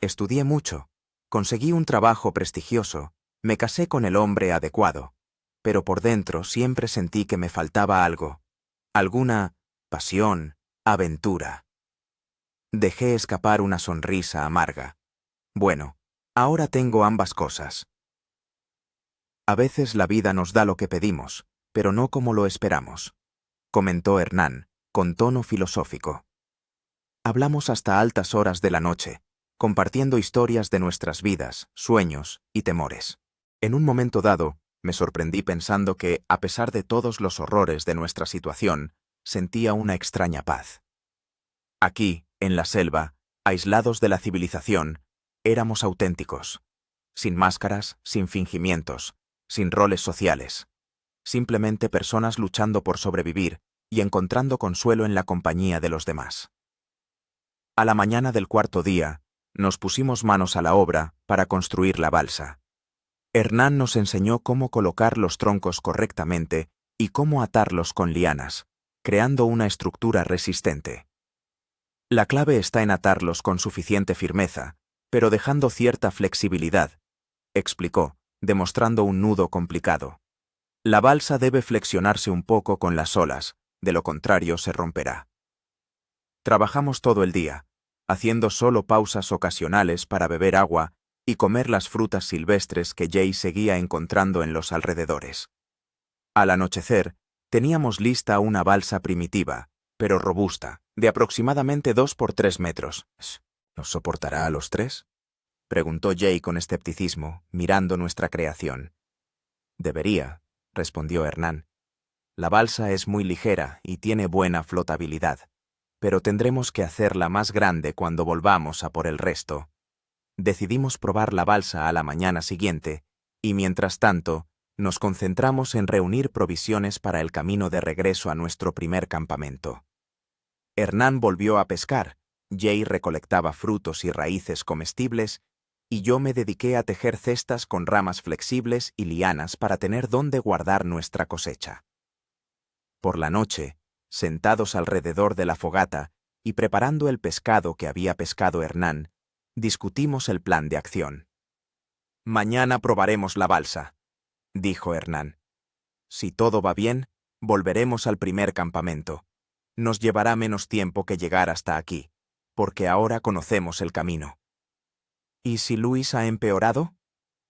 Estudié mucho, conseguí un trabajo prestigioso, me casé con el hombre adecuado, pero por dentro siempre sentí que me faltaba algo, alguna pasión, aventura». Dejé escapar una sonrisa amarga. «Bueno, ahora tengo ambas cosas». «A veces la vida nos da lo que pedimos, pero no como lo esperamos», comentó Hernán, con tono filosófico. Hablamos hasta altas horas de la noche, compartiendo historias de nuestras vidas, sueños y temores. En un momento dado, me sorprendí pensando que, a pesar de todos los horrores de nuestra situación, sentía una extraña paz. Aquí, en la selva, aislados de la civilización, éramos auténticos, sin máscaras, sin fingimientos, sin roles sociales, simplemente personas luchando por sobrevivir y encontrando consuelo en la compañía de los demás. A la mañana del 4.º día, nos pusimos manos a la obra para construir la balsa. Hernán nos enseñó cómo colocar los troncos correctamente y cómo atarlos con lianas, creando una estructura resistente. La clave está en atarlos con suficiente firmeza, pero dejando cierta flexibilidad, explicó, demostrando un nudo complicado. La balsa debe flexionarse un poco con las olas, de lo contrario se romperá. Trabajamos todo el día, haciendo solo pausas ocasionales para beber agua y comer las frutas silvestres que Jay seguía encontrando en los alrededores. Al anochecer, teníamos lista una balsa primitiva, pero robusta, de aproximadamente 2 por 3 metros. ¿Nos soportará a los 3? Preguntó Jay con escepticismo, mirando nuestra creación. Debería, respondió Hernán. La balsa es muy ligera y tiene buena flotabilidad, pero tendremos que hacerla más grande cuando volvamos a por el resto. Decidimos probar la balsa a la mañana siguiente, y mientras tanto, nos concentramos en reunir provisiones para el camino de regreso a nuestro primer campamento. Hernán volvió a pescar, Jay recolectaba frutos y raíces comestibles, y yo me dediqué a tejer cestas con ramas flexibles y lianas para tener dónde guardar nuestra cosecha. Por la noche, sentados alrededor de la fogata y preparando el pescado que había pescado Hernán, discutimos el plan de acción. «Mañana probaremos la balsa», dijo Hernán. «Si todo va bien, volveremos al primer campamento. Nos llevará menos tiempo que llegar hasta aquí, porque ahora conocemos el camino». «¿Y si Luis ha empeorado?»,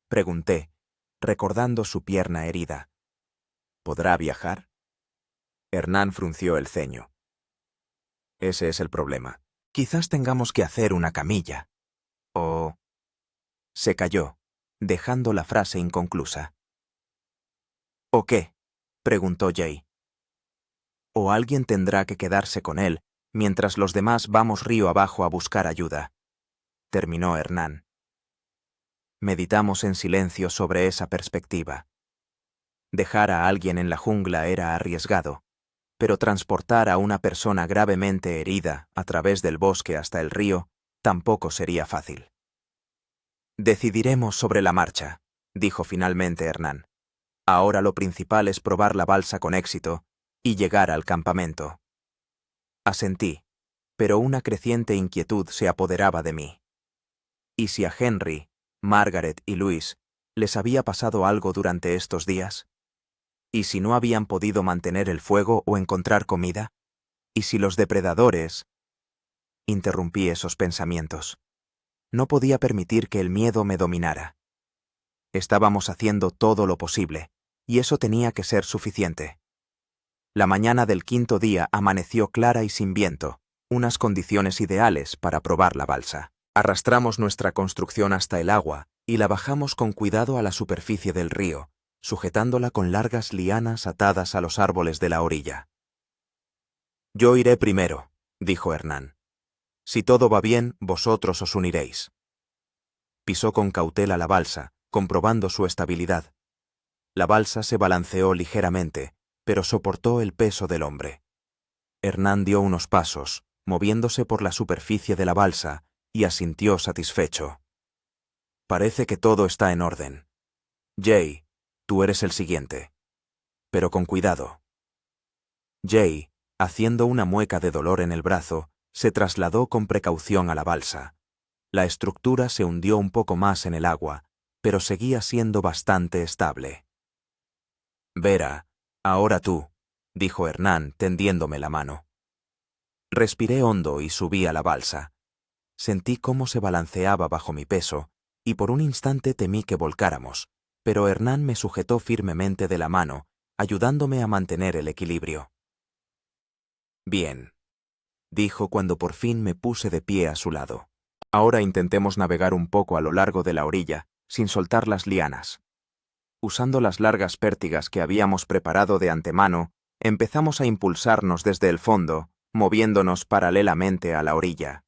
pregunté, recordando su pierna herida. «¿Podrá viajar?». Hernán frunció el ceño. «Ese es el problema. Quizás tengamos que hacer una camilla. O...». Se calló, dejando la frase inconclusa. «¿O qué?», preguntó Jay. «O alguien tendrá que quedarse con él, mientras los demás vamos río abajo a buscar ayuda», terminó Hernán. Meditamos en silencio sobre esa perspectiva. Dejar a alguien en la jungla era arriesgado, pero transportar a una persona gravemente herida a través del bosque hasta el río tampoco sería fácil. «Decidiremos sobre la marcha», dijo finalmente Hernán. «Ahora lo principal es probar la balsa con éxito y llegar al campamento». Asentí, pero una creciente inquietud se apoderaba de mí. ¿Y si a Henry, Margaret y Luis les había pasado algo durante estos días? ¿Y si no habían podido mantener el fuego o encontrar comida? ¿Y si los depredadores...? Interrumpí esos pensamientos. No podía permitir que el miedo me dominara. Estábamos haciendo todo lo posible, y eso tenía que ser suficiente. La mañana del quinto día amaneció clara y sin viento, unas condiciones ideales para probar la balsa. Arrastramos nuestra construcción hasta el agua y la bajamos con cuidado a la superficie del río, sujetándola con largas lianas atadas a los árboles de la orilla. «Yo iré primero», dijo Hernán. «Si todo va bien, vosotros os uniréis». Pisó con cautela la balsa, comprobando su estabilidad. La balsa se balanceó ligeramente, pero soportó el peso del hombre. Hernán dio unos pasos, moviéndose por la superficie de la balsa, y asintió satisfecho. «Parece que todo está en orden. Jay, tú eres el siguiente. Pero con cuidado». Jay, haciendo una mueca de dolor en el brazo, se trasladó con precaución a la balsa. La estructura se hundió un poco más en el agua, pero seguía siendo bastante estable. «Vera, ahora tú», dijo Hernán, tendiéndome la mano. Respiré hondo y subí a la balsa. Sentí cómo se balanceaba bajo mi peso, y por un instante temí que volcáramos, pero Hernán me sujetó firmemente de la mano, ayudándome a mantener el equilibrio. «Bien», dijo cuando por fin me puse de pie a su lado. «Ahora intentemos navegar un poco a lo largo de la orilla, sin soltar las lianas». Usando las largas pértigas que habíamos preparado de antemano, empezamos a impulsarnos desde el fondo, moviéndonos paralelamente a la orilla.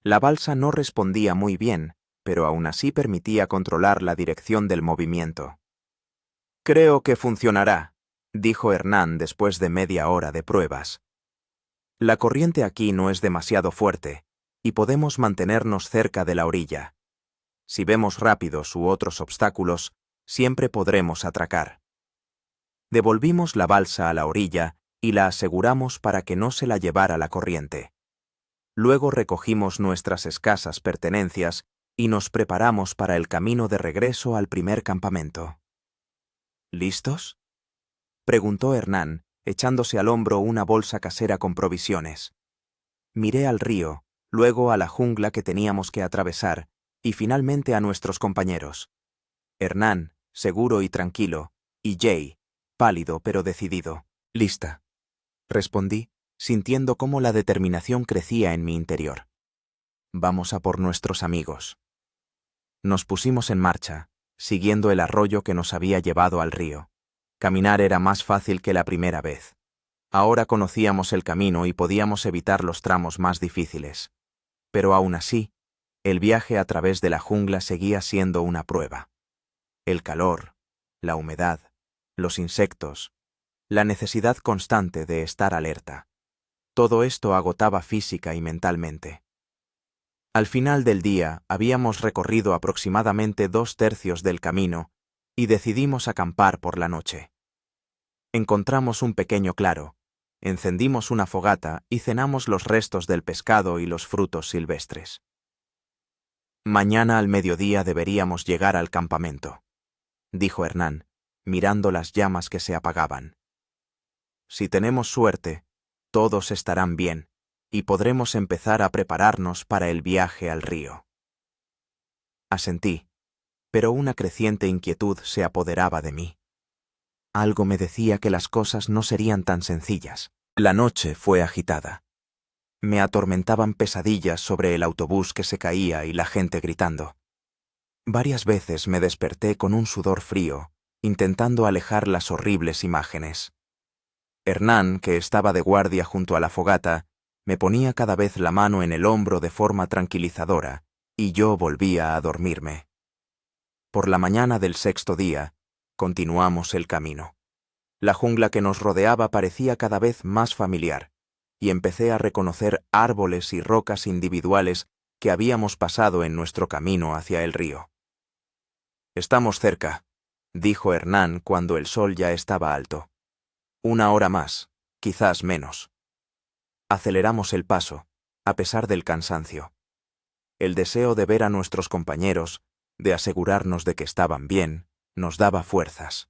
La balsa no respondía muy bien, pero aún así permitía controlar la dirección del movimiento. «Creo que funcionará», dijo Hernán después de media hora de pruebas. «La corriente aquí no es demasiado fuerte, y podemos mantenernos cerca de la orilla. Si vemos rápidos u otros obstáculos, siempre podremos atracar». Devolvimos la balsa a la orilla y la aseguramos para que no se la llevara la corriente. Luego recogimos nuestras escasas pertenencias y nos preparamos para el camino de regreso al primer campamento. «¿Listos?», preguntó Hernán, echándose al hombro una bolsa casera con provisiones. Miré al río, luego a la jungla que teníamos que atravesar, y finalmente a nuestros compañeros. Hernán, seguro y tranquilo, y Jay, pálido pero decidido. «Lista», respondí, sintiendo cómo la determinación crecía en mi interior. «Vamos a por nuestros amigos». Nos pusimos en marcha, siguiendo el arroyo que nos había llevado al río. Caminar era más fácil que la primera vez. Ahora conocíamos el camino y podíamos evitar los tramos más difíciles. Pero aún así, el viaje a través de la jungla seguía siendo una prueba. El calor, la humedad, los insectos, la necesidad constante de estar alerta. Todo esto agotaba física y mentalmente. Al final del día habíamos recorrido aproximadamente 2/3 del camino y decidimos acampar por la noche. Encontramos un pequeño claro, encendimos una fogata y cenamos los restos del pescado y los frutos silvestres. «Mañana al mediodía deberíamos llegar al campamento», dijo Hernán, mirando las llamas que se apagaban. «Si tenemos suerte, todos estarán bien y podremos empezar a prepararnos para el viaje al río». Asentí, pero una creciente inquietud se apoderaba de mí. Algo me decía que las cosas no serían tan sencillas. La noche fue agitada. Me atormentaban pesadillas sobre el autobús que se caía y la gente gritando. Varias veces me desperté con un sudor frío, intentando alejar las horribles imágenes. Hernán, que estaba de guardia junto a la fogata, me ponía cada vez la mano en el hombro de forma tranquilizadora, y yo volvía a dormirme. Por la mañana del 6.º día, continuamos el camino. La jungla que nos rodeaba parecía cada vez más familiar, y empecé a reconocer árboles y rocas individuales que habíamos pasado en nuestro camino hacia el río. «Estamos cerca», dijo Hernán cuando el sol ya estaba alto. «1 hora más, quizás menos». Aceleramos el paso, a pesar del cansancio. El deseo de ver a nuestros compañeros, de asegurarnos de que estaban bien, nos daba fuerzas.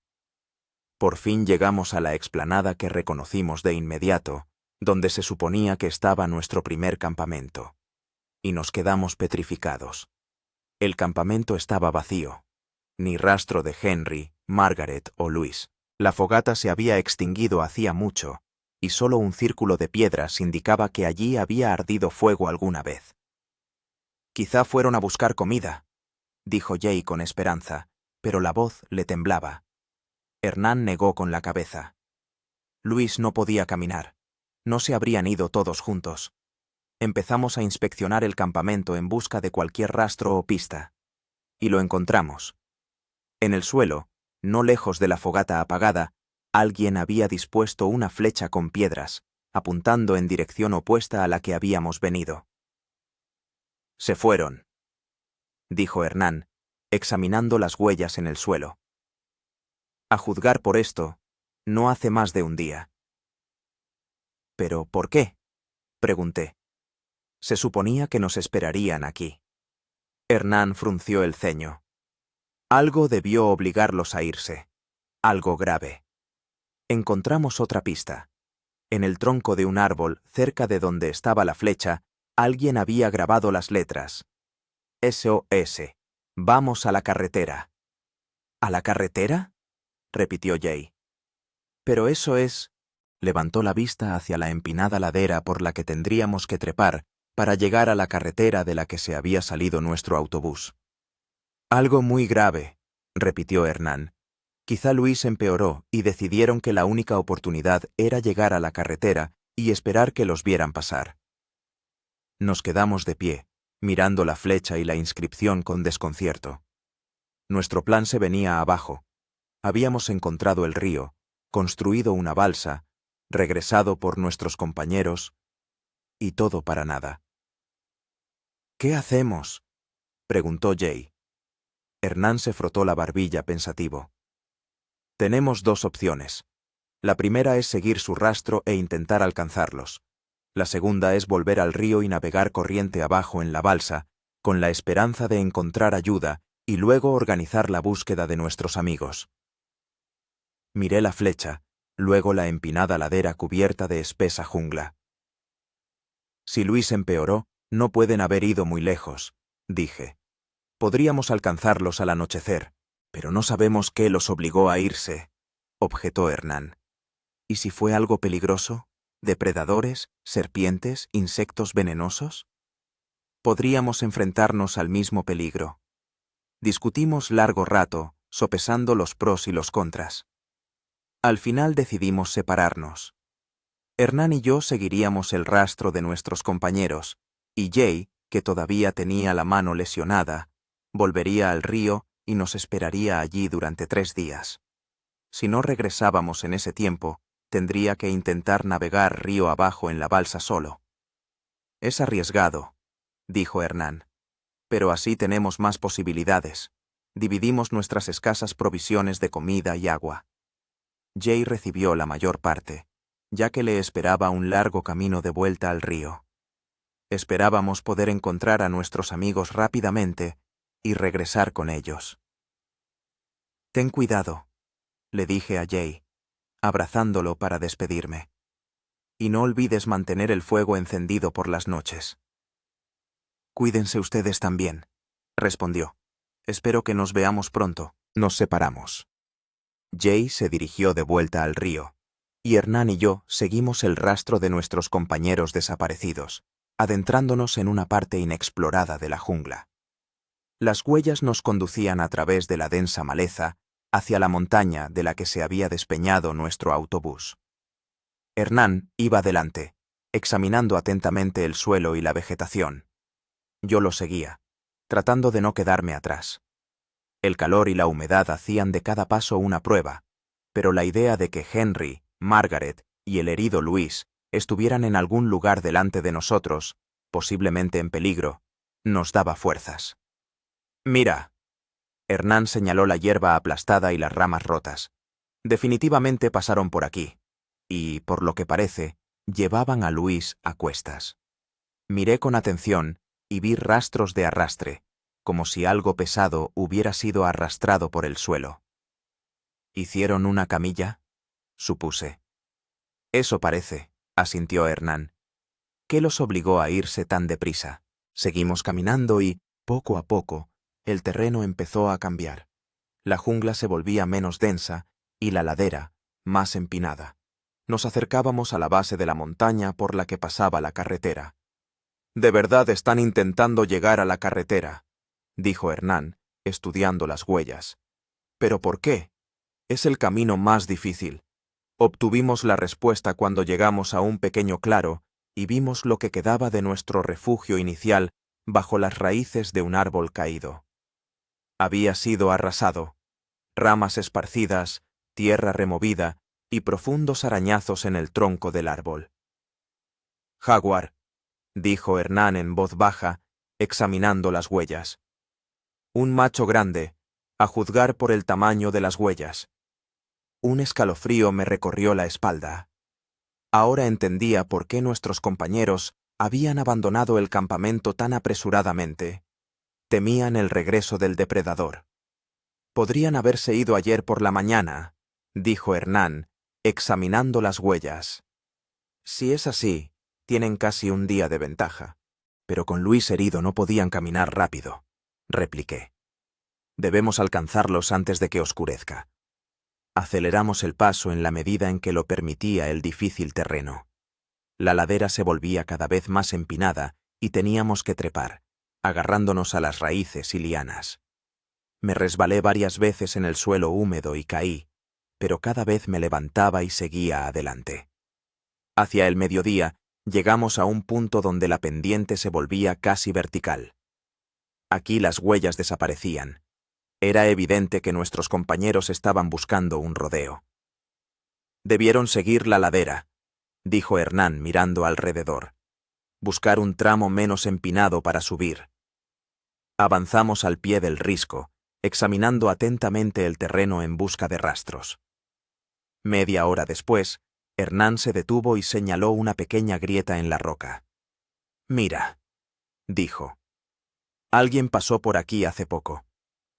Por fin llegamos a la explanada que reconocimos de inmediato, donde se suponía que estaba nuestro primer campamento. Y nos quedamos petrificados. El campamento estaba vacío. Ni rastro de Henry, Margaret o Luis. La fogata se había extinguido hacía mucho, y solo un círculo de piedras indicaba que allí había ardido fuego alguna vez. «Quizá fueron a buscar comida», dijo Jay con esperanza, pero la voz le temblaba. Hernán negó con la cabeza. Luis no podía caminar. No se habrían ido todos juntos. Empezamos a inspeccionar el campamento en busca de cualquier rastro o pista. Y lo encontramos. En el suelo, no lejos de la fogata apagada, alguien había dispuesto una flecha con piedras, apuntando en dirección opuesta a la que habíamos venido. «Se fueron», dijo Hernán, examinando las huellas en el suelo. «A juzgar por esto, no hace más de un día». «¿Pero por qué?», pregunté. Se suponía que nos esperarían aquí. Hernán frunció el ceño. Algo debió obligarlos a irse. Algo grave. Encontramos otra pista. En el tronco de un árbol, cerca de donde estaba la flecha, alguien había grabado las letras. SOS. Vamos a la carretera. ¿A la carretera?, repitió Jay. Pero eso es... Levantó la vista hacia la empinada ladera por la que tendríamos que trepar para llegar a la carretera de la que se había salido nuestro autobús. Algo muy grave, repitió Hernán. Quizá Luis empeoró y decidieron que la única oportunidad era llegar a la carretera y esperar que los vieran pasar. Nos quedamos de pie, mirando la flecha y la inscripción con desconcierto. Nuestro plan se venía abajo. Habíamos encontrado el río, construido una balsa, regresado por nuestros compañeros, y todo para nada. «¿Qué hacemos?», preguntó Jay. Hernán se frotó la barbilla pensativo. «Tenemos 2 opciones. La primera es seguir su rastro e intentar alcanzarlos. La segunda es volver al río y navegar corriente abajo en la balsa, con la esperanza de encontrar ayuda y luego organizar la búsqueda de nuestros amigos». Miré la flecha, luego la empinada ladera cubierta de espesa jungla. Si Luis empeoró, no pueden haber ido muy lejos, dije. Podríamos alcanzarlos al anochecer, pero no sabemos qué los obligó a irse, objetó Hernán. ¿Y si fue algo peligroso? ¿Depredadores, serpientes, insectos venenosos? Podríamos enfrentarnos al mismo peligro. Discutimos largo rato, sopesando los pros y los contras. Al final decidimos separarnos. Hernán y yo seguiríamos el rastro de nuestros compañeros, y Jay, que todavía tenía la mano lesionada, volvería al río y nos esperaría allí durante 3 días. Si no regresábamos en ese tiempo, tendría que intentar navegar río abajo en la balsa solo. Es arriesgado, dijo Hernán, pero así tenemos más posibilidades. Dividimos nuestras escasas provisiones de comida y agua. Jay recibió la mayor parte, ya que le esperaba un largo camino de vuelta al río. Esperábamos poder encontrar a nuestros amigos rápidamente y regresar con ellos. Ten cuidado, le dije a Jay, abrazándolo para despedirme. Y no olvides mantener el fuego encendido por las noches. Cuídense ustedes también, respondió. Espero que nos veamos pronto. Nos separamos. Jay se dirigió de vuelta al río, y Hernán y yo seguimos el rastro de nuestros compañeros desaparecidos, adentrándonos en una parte inexplorada de la jungla. Las huellas nos conducían a través de la densa maleza hacia la montaña de la que se había despeñado nuestro autobús. Hernán iba delante, examinando atentamente el suelo y la vegetación. Yo lo seguía, tratando de no quedarme atrás. El calor y la humedad hacían de cada paso una prueba, pero la idea de que Henry, Margaret y el herido Luis estuvieran en algún lugar delante de nosotros, posiblemente en peligro, nos daba fuerzas. «Mira», Hernán señaló la hierba aplastada y las ramas rotas. Definitivamente pasaron por aquí, y, por lo que parece, llevaban a Luis a cuestas. Miré con atención y vi rastros de arrastre, como si algo pesado hubiera sido arrastrado por el suelo. ¿Hicieron una camilla?, supuse. Eso parece, asintió Hernán. ¿Qué los obligó a irse tan deprisa? Seguimos caminando y, poco a poco, el terreno empezó a cambiar. La jungla se volvía menos densa y la ladera, más empinada. Nos acercábamos a la base de la montaña por la que pasaba la carretera. «De verdad están intentando llegar a la carretera», dijo Hernán, estudiando las huellas. «¿Pero por qué? Es el camino más difícil». Obtuvimos la respuesta cuando llegamos a un pequeño claro y vimos lo que quedaba de nuestro refugio inicial bajo las raíces de un árbol caído. Había sido arrasado. Ramas esparcidas, tierra removida y profundos arañazos en el tronco del árbol. «Jaguar», dijo Hernán en voz baja, examinando las huellas. «Un macho grande, a juzgar por el tamaño de las huellas». Un escalofrío me recorrió la espalda. Ahora entendía por qué nuestros compañeros habían abandonado el campamento tan apresuradamente. Temían el regreso del depredador. «Podrían haberse ido ayer por la mañana», dijo Hernán, examinando las huellas. «Si es así, tienen casi un día de ventaja. Pero con Luis herido no podían caminar rápido», repliqué. «Debemos alcanzarlos antes de que oscurezca». Aceleramos el paso en la medida en que lo permitía el difícil terreno. La ladera se volvía cada vez más empinada y teníamos que trepar, agarrándonos a las raíces y lianas. Me resbalé varias veces en el suelo húmedo y caí, pero cada vez me levantaba y seguía adelante. Hacia el mediodía, llegamos a un punto donde la pendiente se volvía casi vertical. Aquí las huellas desaparecían. Era evidente que nuestros compañeros estaban buscando un rodeo. «Debieron seguir la ladera», dijo Hernán mirando alrededor. «Buscar un tramo menos empinado para subir». Avanzamos al pie del risco, examinando atentamente el terreno en busca de rastros. Media hora después, Hernán se detuvo y señaló una pequeña grieta en la roca. «Mira», dijo. «Alguien pasó por aquí hace poco.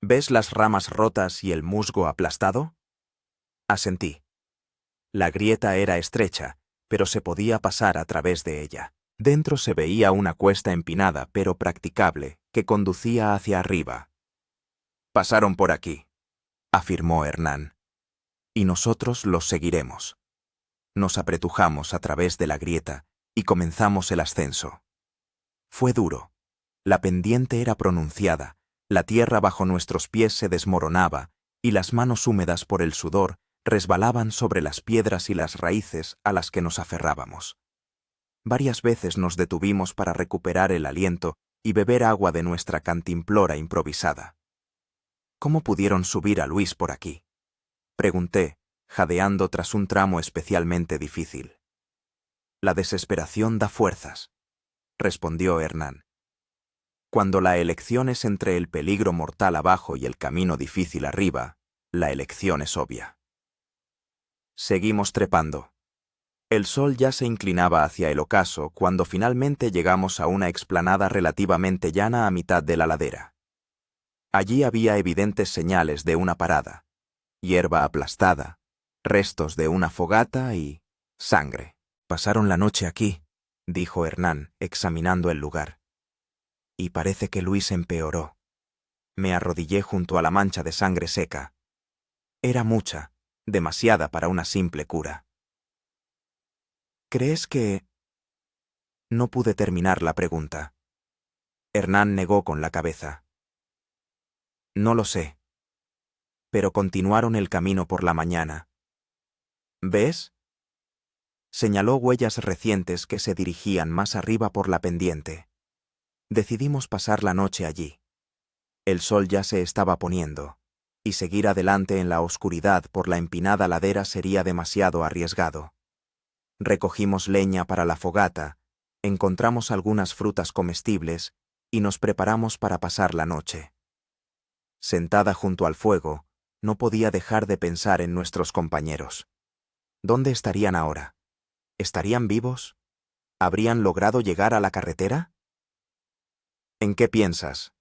¿Ves las ramas rotas y el musgo aplastado?» Asentí. La grieta era estrecha, pero se podía pasar a través de ella. Dentro se veía una cuesta empinada pero practicable que conducía hacia arriba. «Pasaron por aquí», afirmó Hernán. «Y nosotros los seguiremos». Nos apretujamos a través de la grieta y comenzamos el ascenso. Fue duro. La pendiente era pronunciada, la tierra bajo nuestros pies se desmoronaba y las manos húmedas por el sudor resbalaban sobre las piedras y las raíces a las que nos aferrábamos. Varias veces nos detuvimos para recuperar el aliento y beber agua de nuestra cantimplora improvisada. «¿Cómo pudieron subir a Luis por aquí?», pregunté, jadeando tras un tramo especialmente difícil. «La desesperación da fuerzas», respondió Hernán. «Cuando la elección es entre el peligro mortal abajo y el camino difícil arriba, la elección es obvia». Seguimos trepando. El sol ya se inclinaba hacia el ocaso cuando finalmente llegamos a una explanada relativamente llana a mitad de la ladera. Allí había evidentes señales de una parada, hierba aplastada, restos de una fogata y sangre. «Pasaron la noche aquí», dijo Hernán, examinando el lugar. «Y parece que Luis empeoró». Me arrodillé junto a la mancha de sangre seca. Era mucha, demasiada para una simple cura. «¿Crees que...?» No pude terminar la pregunta. Hernán negó con la cabeza. «No lo sé». Pero continuaron el camino por la mañana. «¿Ves?». Señaló huellas recientes que se dirigían más arriba por la pendiente. Decidimos pasar la noche allí. El sol ya se estaba poniendo, y seguir adelante en la oscuridad por la empinada ladera sería demasiado arriesgado. Recogimos leña para la fogata, encontramos algunas frutas comestibles y nos preparamos para pasar la noche. Sentada junto al fuego, no podía dejar de pensar en nuestros compañeros. ¿Dónde estarían ahora? ¿Estarían vivos? ¿Habrían logrado llegar a la carretera? «¿En qué piensas?»,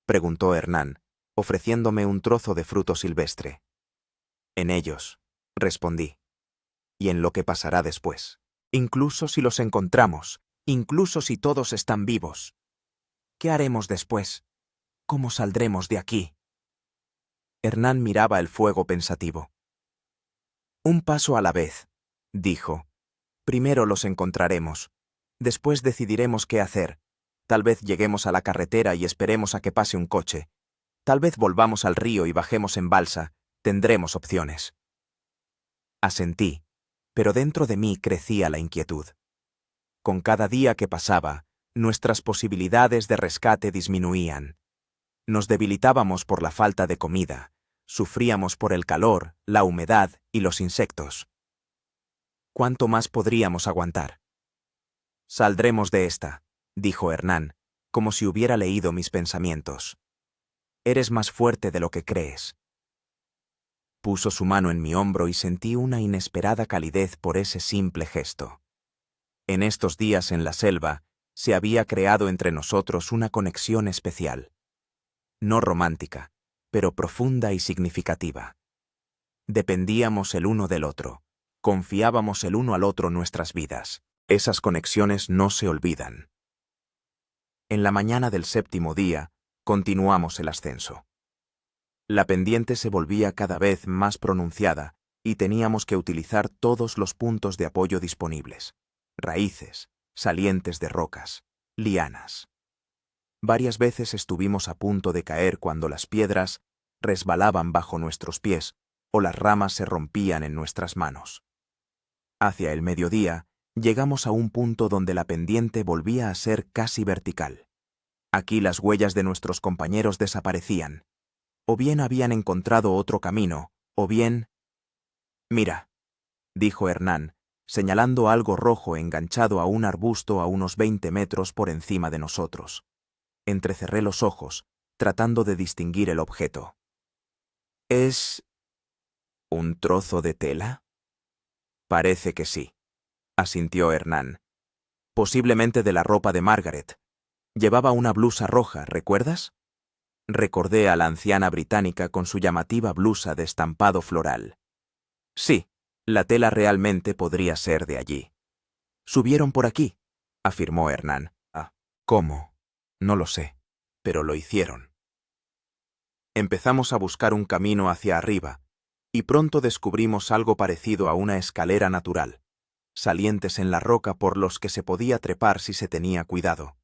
preguntó Hernán, ofreciéndome un trozo de fruto silvestre. «En ellos», respondí, «y en lo que pasará después. Incluso si los encontramos, incluso si todos están vivos. ¿Qué haremos después? ¿Cómo saldremos de aquí?». Hernán miraba el fuego pensativo. «Un paso a la vez», dijo. «Primero los encontraremos. Después decidiremos qué hacer. Tal vez lleguemos a la carretera y esperemos a que pase un coche. Tal vez volvamos al río y bajemos en balsa. Tendremos opciones». Asentí, pero dentro de mí crecía la inquietud. Con cada día que pasaba, nuestras posibilidades de rescate disminuían. Nos debilitábamos por la falta de comida, sufríamos por el calor, la humedad y los insectos. ¿Cuánto más podríamos aguantar? «Saldremos de esta», dijo Hernán, como si hubiera leído mis pensamientos. «Eres más fuerte de lo que crees». Puso su mano en mi hombro y sentí una inesperada calidez por ese simple gesto. En estos días en la selva, se había creado entre nosotros una conexión especial. No romántica, pero profunda y significativa. Dependíamos el uno del otro, confiábamos el uno al otro nuestras vidas. Esas conexiones no se olvidan. En la mañana del 7º día, continuamos el ascenso. La pendiente se volvía cada vez más pronunciada y teníamos que utilizar todos los puntos de apoyo disponibles: raíces, salientes de rocas, lianas. Varias veces estuvimos a punto de caer cuando las piedras resbalaban bajo nuestros pies o las ramas se rompían en nuestras manos. Hacia el mediodía, llegamos a un punto donde la pendiente volvía a ser casi vertical. Aquí las huellas de nuestros compañeros desaparecían. O bien habían encontrado otro camino, o bien... «Mira», dijo Hernán, señalando algo rojo enganchado a un arbusto a unos 20 metros por encima de nosotros. Entrecerré los ojos, tratando de distinguir el objeto. «¿Es... un trozo de tela?». «Parece que sí», asintió Hernán. «Posiblemente de la ropa de Margaret. Llevaba una blusa roja, ¿recuerdas?». Recordé a la anciana británica con su llamativa blusa de estampado floral. «Sí», La tela realmente podría ser de allí. «Subieron por aquí», afirmó Hernán. «Ah, ¿cómo? No lo sé, pero lo hicieron». Empezamos a buscar un camino hacia arriba, y pronto descubrimos algo parecido a una escalera natural, salientes en la roca por los que se podía trepar si se tenía cuidado.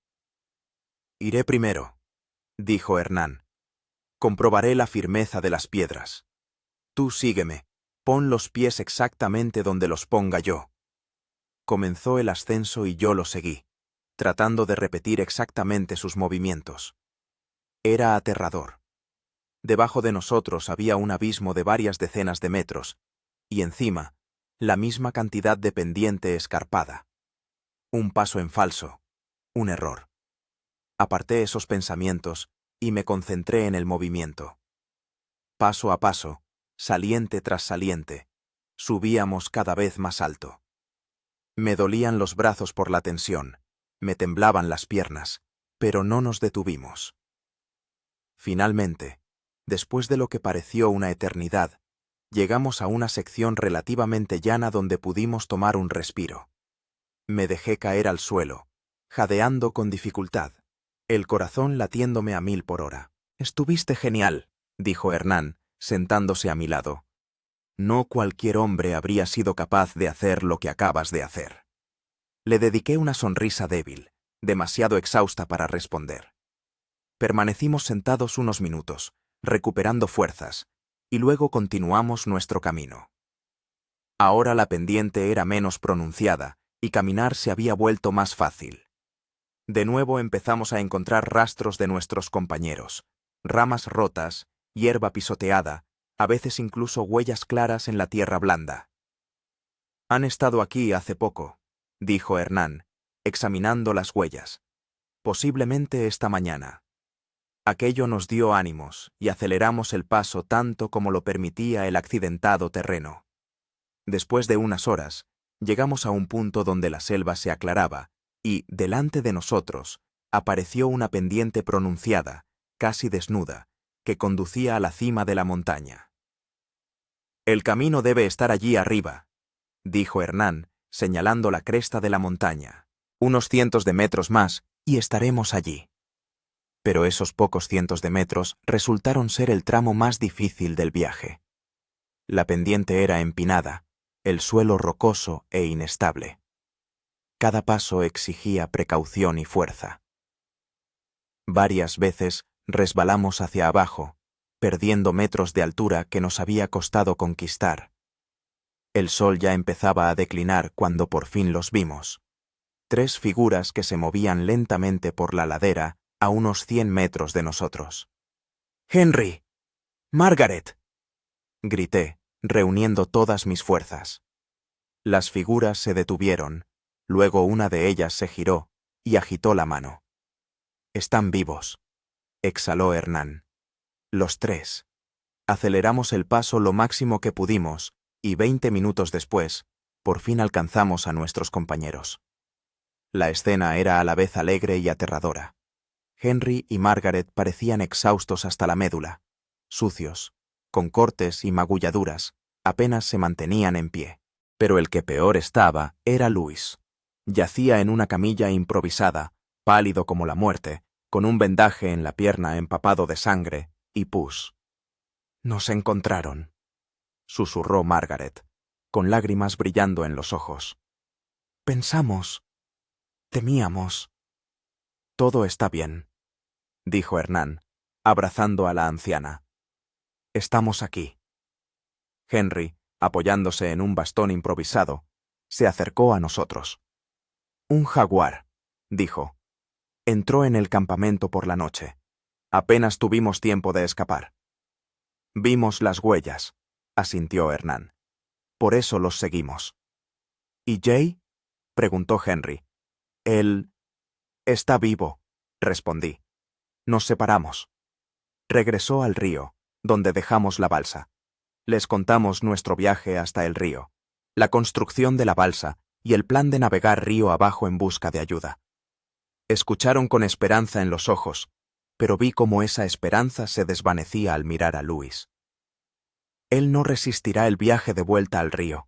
«Iré primero», dijo Hernán. «Comprobaré la firmeza de las piedras. Tú sígueme, pon los pies exactamente donde los ponga yo». Comenzó el ascenso y yo lo seguí, tratando de repetir exactamente sus movimientos. Era aterrador. Debajo de nosotros había un abismo de varias decenas de metros, y encima, la misma cantidad de pendiente escarpada. Un paso en falso, un error. Aparté esos pensamientos y me concentré en el movimiento. Paso a paso, saliente tras saliente, subíamos cada vez más alto. Me dolían los brazos por la tensión, me temblaban las piernas, pero no nos detuvimos. Finalmente, después de lo que pareció una eternidad, llegamos a una sección relativamente llana donde pudimos tomar un respiro. Me dejé caer al suelo, jadeando con dificultad, el corazón latiéndome a 1000 por hora. «Estuviste genial», dijo Hernán, sentándose a mi lado. «No cualquier hombre habría sido capaz de hacer lo que acabas de hacer». Le dediqué una sonrisa débil, demasiado exhausta para responder. Permanecimos sentados unos minutos, recuperando fuerzas, y luego continuamos nuestro camino. Ahora la pendiente era menos pronunciada, y caminar se había vuelto más fácil. De nuevo empezamos a encontrar rastros de nuestros compañeros, ramas rotas, hierba pisoteada, a veces incluso huellas claras en la tierra blanda. «Han estado aquí hace poco», dijo Hernán, examinando las huellas. «Posiblemente esta mañana». Aquello nos dio ánimos y aceleramos el paso tanto como lo permitía el accidentado terreno. Después de unas horas, llegamos a un punto donde la selva se aclaraba y, delante de nosotros, apareció una pendiente pronunciada, casi desnuda, que conducía a la cima de la montaña. «El camino debe estar allí arriba», dijo Hernán, señalando la cresta de la montaña. «Unos cientos de metros más y estaremos allí». Pero esos pocos cientos de metros resultaron ser el tramo más difícil del viaje. La pendiente era empinada, el suelo rocoso e inestable. Cada paso exigía precaución y fuerza. Varias veces resbalamos hacia abajo, perdiendo metros de altura que nos había costado conquistar. El sol ya empezaba a declinar cuando por fin los vimos. 3 figuras que se movían lentamente por la ladera a unos 100 metros de nosotros. «¡Henry! ¡Margaret!», grité, reuniendo todas mis fuerzas. Las figuras se detuvieron, luego una de ellas se giró y agitó la mano. «Están vivos», exhaló Hernán. «Los 3». Aceleramos el paso lo máximo que pudimos y 20 minutos después, por fin alcanzamos a nuestros compañeros. La escena era a la vez alegre y aterradora. Henry y Margaret parecían exhaustos hasta la médula, sucios, con cortes y magulladuras, apenas se mantenían en pie. Pero el que peor estaba era Louis. Yacía en una camilla improvisada, pálido como la muerte, con un vendaje en la pierna empapado de sangre y pus. «Nos encontraron», susurró Margaret, con lágrimas brillando en los ojos. «Pensamos, temíamos». «Todo está bien», dijo Hernán, abrazando a la anciana. «Estamos aquí». Henry, apoyándose en un bastón improvisado, se acercó a nosotros. «Un jaguar», dijo. «Entró en el campamento por la noche. Apenas tuvimos tiempo de escapar». «Vimos las huellas», asintió Hernán. «Por eso los seguimos». «¿Y Jay?», preguntó Henry. «Él está vivo», respondí. «Nos separamos». Regresó al río, donde dejamos la balsa. Les contamos nuestro viaje hasta el río, la construcción de la balsa y el plan de navegar río abajo en busca de ayuda. Escucharon con esperanza en los ojos, pero vi cómo esa esperanza se desvanecía al mirar a Louis. «Él no resistirá el viaje de vuelta al río»,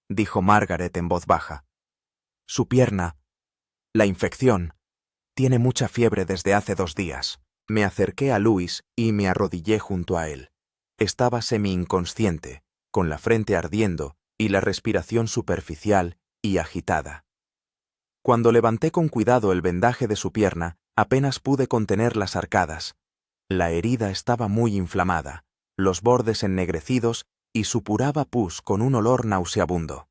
dijo Margaret en voz baja. Su pierna, la infección, tiene mucha fiebre desde hace 2 días. Me acerqué a Louis y me arrodillé junto a él. Estaba semi-inconsciente, con la frente ardiendo y la respiración superficial y agitada. Cuando levanté con cuidado el vendaje de su pierna, apenas pude contener las arcadas. La herida estaba muy inflamada, los bordes ennegrecidos y supuraba pus con un olor nauseabundo.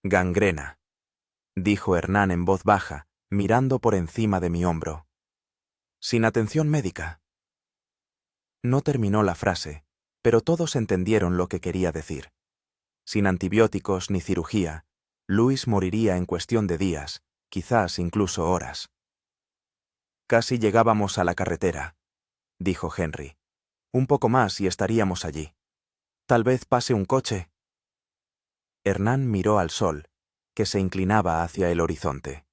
Gangrena, dijo Hernán en voz baja, mirando por encima de mi hombro. Sin atención médica. No terminó la frase, pero todos entendieron lo que quería decir. Sin antibióticos ni cirugía, Louis moriría en cuestión de días, quizás incluso horas. Casi llegábamos a la carretera, dijo Henry. Un poco más y estaríamos allí. Tal vez pase un coche. Hernán miró al sol, que se inclinaba hacia el horizonte.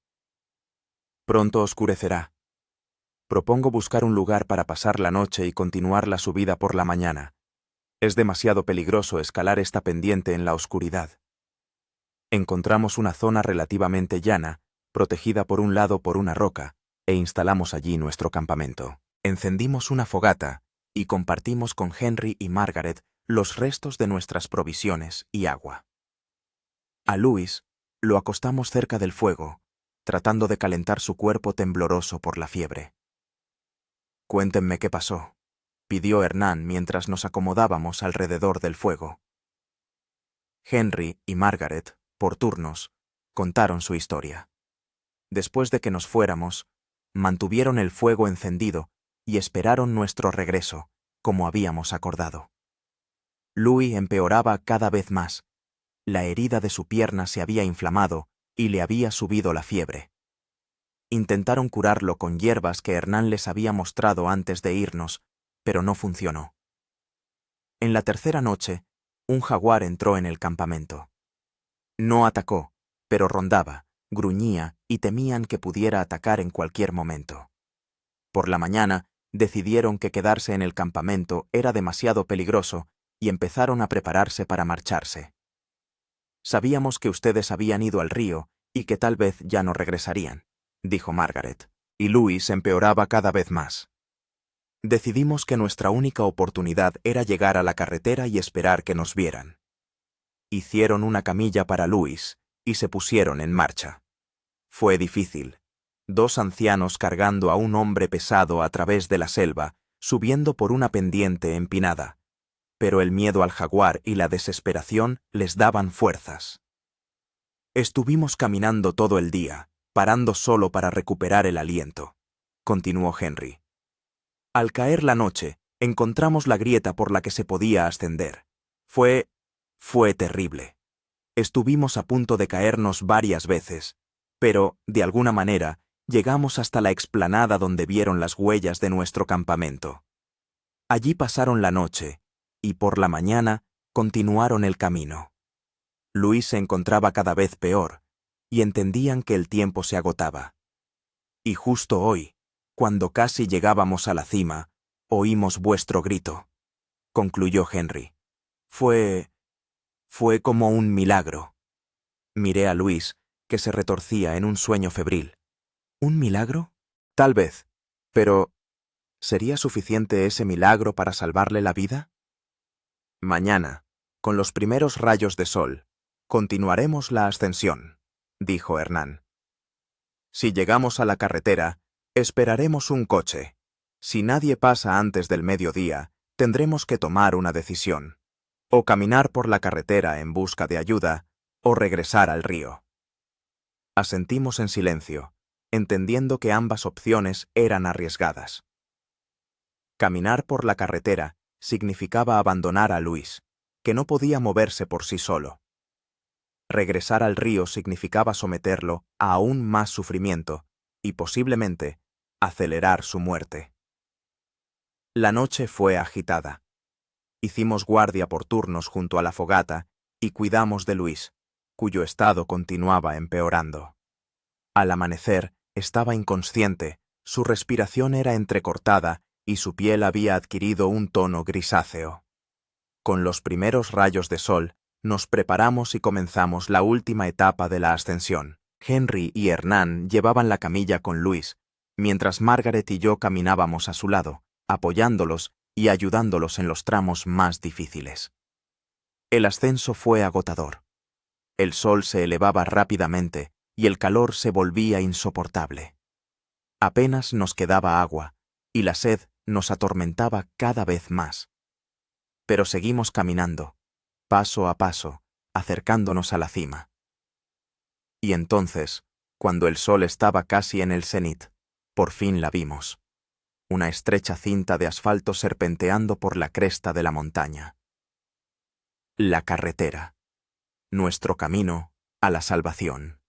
Pronto oscurecerá. Propongo buscar un lugar para pasar la noche y continuar la subida por la mañana. Es demasiado peligroso escalar esta pendiente en la oscuridad. Encontramos una zona relativamente llana, protegida por un lado por una roca, e instalamos allí nuestro campamento. Encendimos una fogata y compartimos con Henry y Margaret los restos de nuestras provisiones y agua. A Louis lo acostamos cerca del fuego, tratando de calentar su cuerpo tembloroso por la fiebre. Cuéntenme qué pasó, pidió Hernán mientras nos acomodábamos alrededor del fuego. Henry y Margaret, por turnos, contaron su historia. Después de que nos fuéramos, mantuvieron el fuego encendido y esperaron nuestro regreso, como habíamos acordado. Louis empeoraba cada vez más. La herida de su pierna se había inflamado y le había subido la fiebre. Intentaron curarlo con hierbas que Hernán les había mostrado antes de irnos, pero no funcionó. En la tercera noche, un jaguar entró en el campamento. No atacó, pero rondaba, gruñía y temían que pudiera atacar en cualquier momento. Por la mañana, decidieron que quedarse en el campamento era demasiado peligroso y empezaron a prepararse para marcharse. Sabíamos que ustedes habían ido al río y que tal vez ya no regresarían, dijo Margaret, y Louis empeoraba cada vez más. Decidimos que nuestra única oportunidad era llegar a la carretera y esperar que nos vieran. Hicieron una camilla para Louis y se pusieron en marcha. Fue difícil. 2 ancianos cargando a un hombre pesado a través de la selva, subiendo por una pendiente empinada. Pero el miedo al jaguar y la desesperación les daban fuerzas. Estuvimos caminando todo el día, parando solo para recuperar el aliento, continuó Henry. Al caer la noche, encontramos la grieta por la que se podía ascender. Fue terrible. Estuvimos a punto de caernos varias veces, pero, de alguna manera, llegamos hasta la explanada donde vieron las huellas de nuestro campamento. Allí pasaron la noche, y por la mañana continuaron el camino. Louis se encontraba cada vez peor, y entendían que el tiempo se agotaba. Y justo hoy, cuando casi llegábamos a la cima, oímos vuestro grito, concluyó Henry. Fue como un milagro. Miré a Louis, que se retorcía en un sueño febril. ¿Un milagro? Tal vez. Pero, ¿sería suficiente ese milagro para salvarle la vida? Mañana, con los primeros rayos de sol, continuaremos la ascensión, dijo Hernán. Si llegamos a la carretera, esperaremos un coche. Si nadie pasa antes del mediodía, tendremos que tomar una decisión. O caminar por la carretera en busca de ayuda, o regresar al río. Asentimos en silencio, entendiendo que ambas opciones eran arriesgadas. Caminar por la carretera significaba abandonar a Louis, que no podía moverse por sí solo. Regresar al río significaba someterlo a aún más sufrimiento y posiblemente acelerar su muerte. La noche fue agitada. Hicimos guardia por turnos junto a la fogata y cuidamos de Louis, cuyo estado continuaba empeorando. Al amanecer, estaba inconsciente, su respiración era entrecortada y su piel había adquirido un tono grisáceo. Con los primeros rayos de sol, Nos preparamos y comenzamos la última etapa de la ascensión. Henry y Hernán llevaban la camilla con Luis, mientras Margaret y yo caminábamos a su lado, apoyándolos y ayudándolos en los tramos más difíciles. El ascenso fue agotador. El sol se elevaba rápidamente y el calor se volvía insoportable. Apenas nos quedaba agua, y la sed nos atormentaba cada vez más. Pero seguimos caminando, paso a paso, acercándonos a la cima. Y entonces, cuando el sol estaba casi en el cenit, por fin la vimos. Una estrecha cinta de asfalto serpenteando por la cresta de la montaña. La carretera. Nuestro camino a la salvación.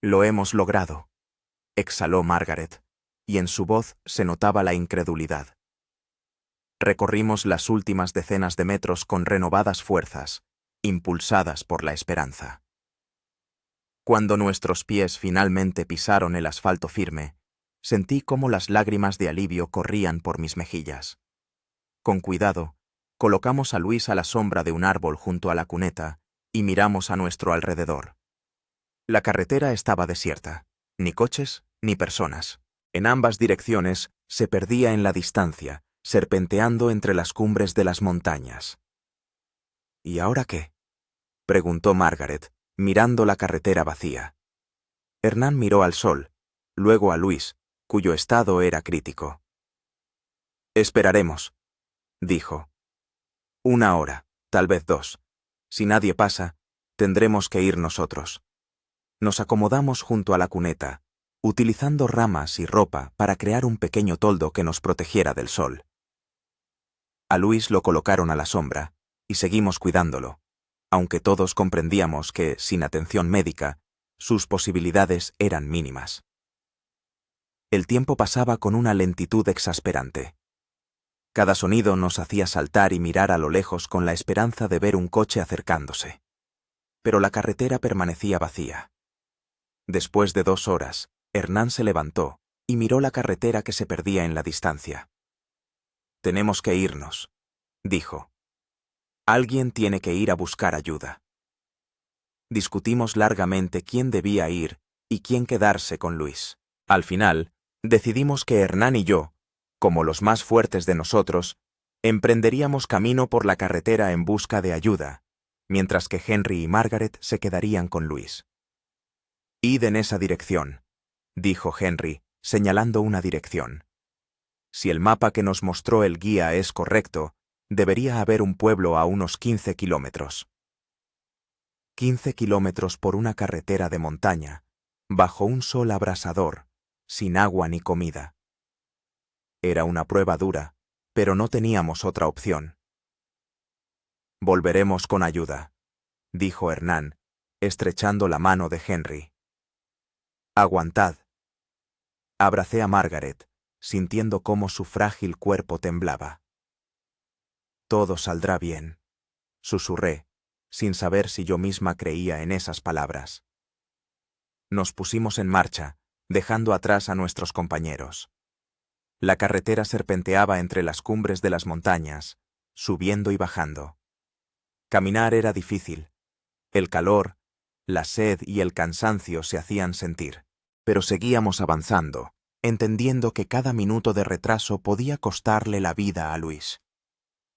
Lo hemos logrado, exhaló Margaret, y en su voz se notaba la incredulidad. Recorrimos las últimas decenas de metros con renovadas fuerzas, impulsadas por la esperanza. Cuando nuestros pies finalmente pisaron el asfalto firme, sentí cómo las lágrimas de alivio corrían por mis mejillas. Con cuidado, colocamos a Luis a la sombra de un árbol junto a la cuneta y miramos a nuestro alrededor. La carretera estaba desierta, ni coches ni personas. En ambas direcciones se perdía en la distancia, serpenteando entre las cumbres de las montañas. ¿Y ahora qué?, preguntó Margaret, mirando la carretera vacía. Hernán miró al sol, luego a Luis, cuyo estado era crítico. Esperaremos, dijo. 1 hora, tal vez 2. Si nadie pasa, tendremos que ir nosotros. Nos acomodamos junto a la cuneta, utilizando ramas y ropa para crear un pequeño toldo que nos protegiera del sol. A Luis lo colocaron a la sombra, y seguimos cuidándolo, aunque todos comprendíamos que, sin atención médica, sus posibilidades eran mínimas. El tiempo pasaba con una lentitud exasperante. Cada sonido nos hacía saltar y mirar a lo lejos con la esperanza de ver un coche acercándose. Pero la carretera permanecía vacía. Después de 2 horas, Hernán se levantó y miró la carretera que se perdía en la distancia. «Tenemos que irnos», dijo. «Alguien tiene que ir a buscar ayuda». Discutimos largamente quién debía ir y quién quedarse con Luis. Al final, decidimos que Hernán y yo, como los más fuertes de nosotros, emprenderíamos camino por la carretera en busca de ayuda, mientras que Henry y Margaret se quedarían con Luis. «Id en esa dirección», dijo Henry, señalando una dirección. «Si el mapa que nos mostró el guía es correcto, debería haber un pueblo a unos 15 kilómetros». 15 kilómetros por una carretera de montaña, bajo un sol abrasador, sin agua ni comida. Era una prueba dura, pero no teníamos otra opción. «Volveremos con ayuda», dijo Hernán, estrechando la mano de Henry. «Aguantad». Abracé a Margaret, sintiendo cómo su frágil cuerpo temblaba. «Todo saldrá bien», susurré, sin saber si yo misma creía en esas palabras. Nos pusimos en marcha, dejando atrás a nuestros compañeros. La carretera serpenteaba entre las cumbres de las montañas, subiendo y bajando. Caminar era difícil. El calor, la sed y el cansancio se hacían sentir, pero seguíamos avanzando, entendiendo que cada minuto de retraso podía costarle la vida a Luis.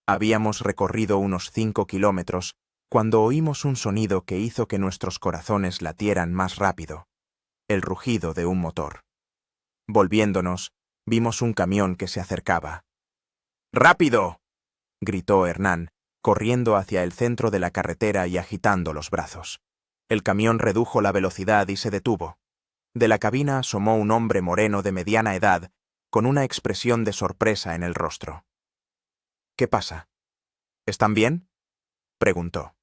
Habíamos recorrido unos 5 kilómetros cuando oímos un sonido que hizo que nuestros corazones latieran más rápido, el rugido de un motor. Volviéndonos, vimos un camión que se acercaba. «¡Rápido!», gritó Hernán, corriendo hacia el centro de la carretera y agitando los brazos. El camión redujo la velocidad y se detuvo. De la cabina asomó un hombre moreno de mediana edad, con una expresión de sorpresa en el rostro. «¿Qué pasa? ¿Están bien?», preguntó.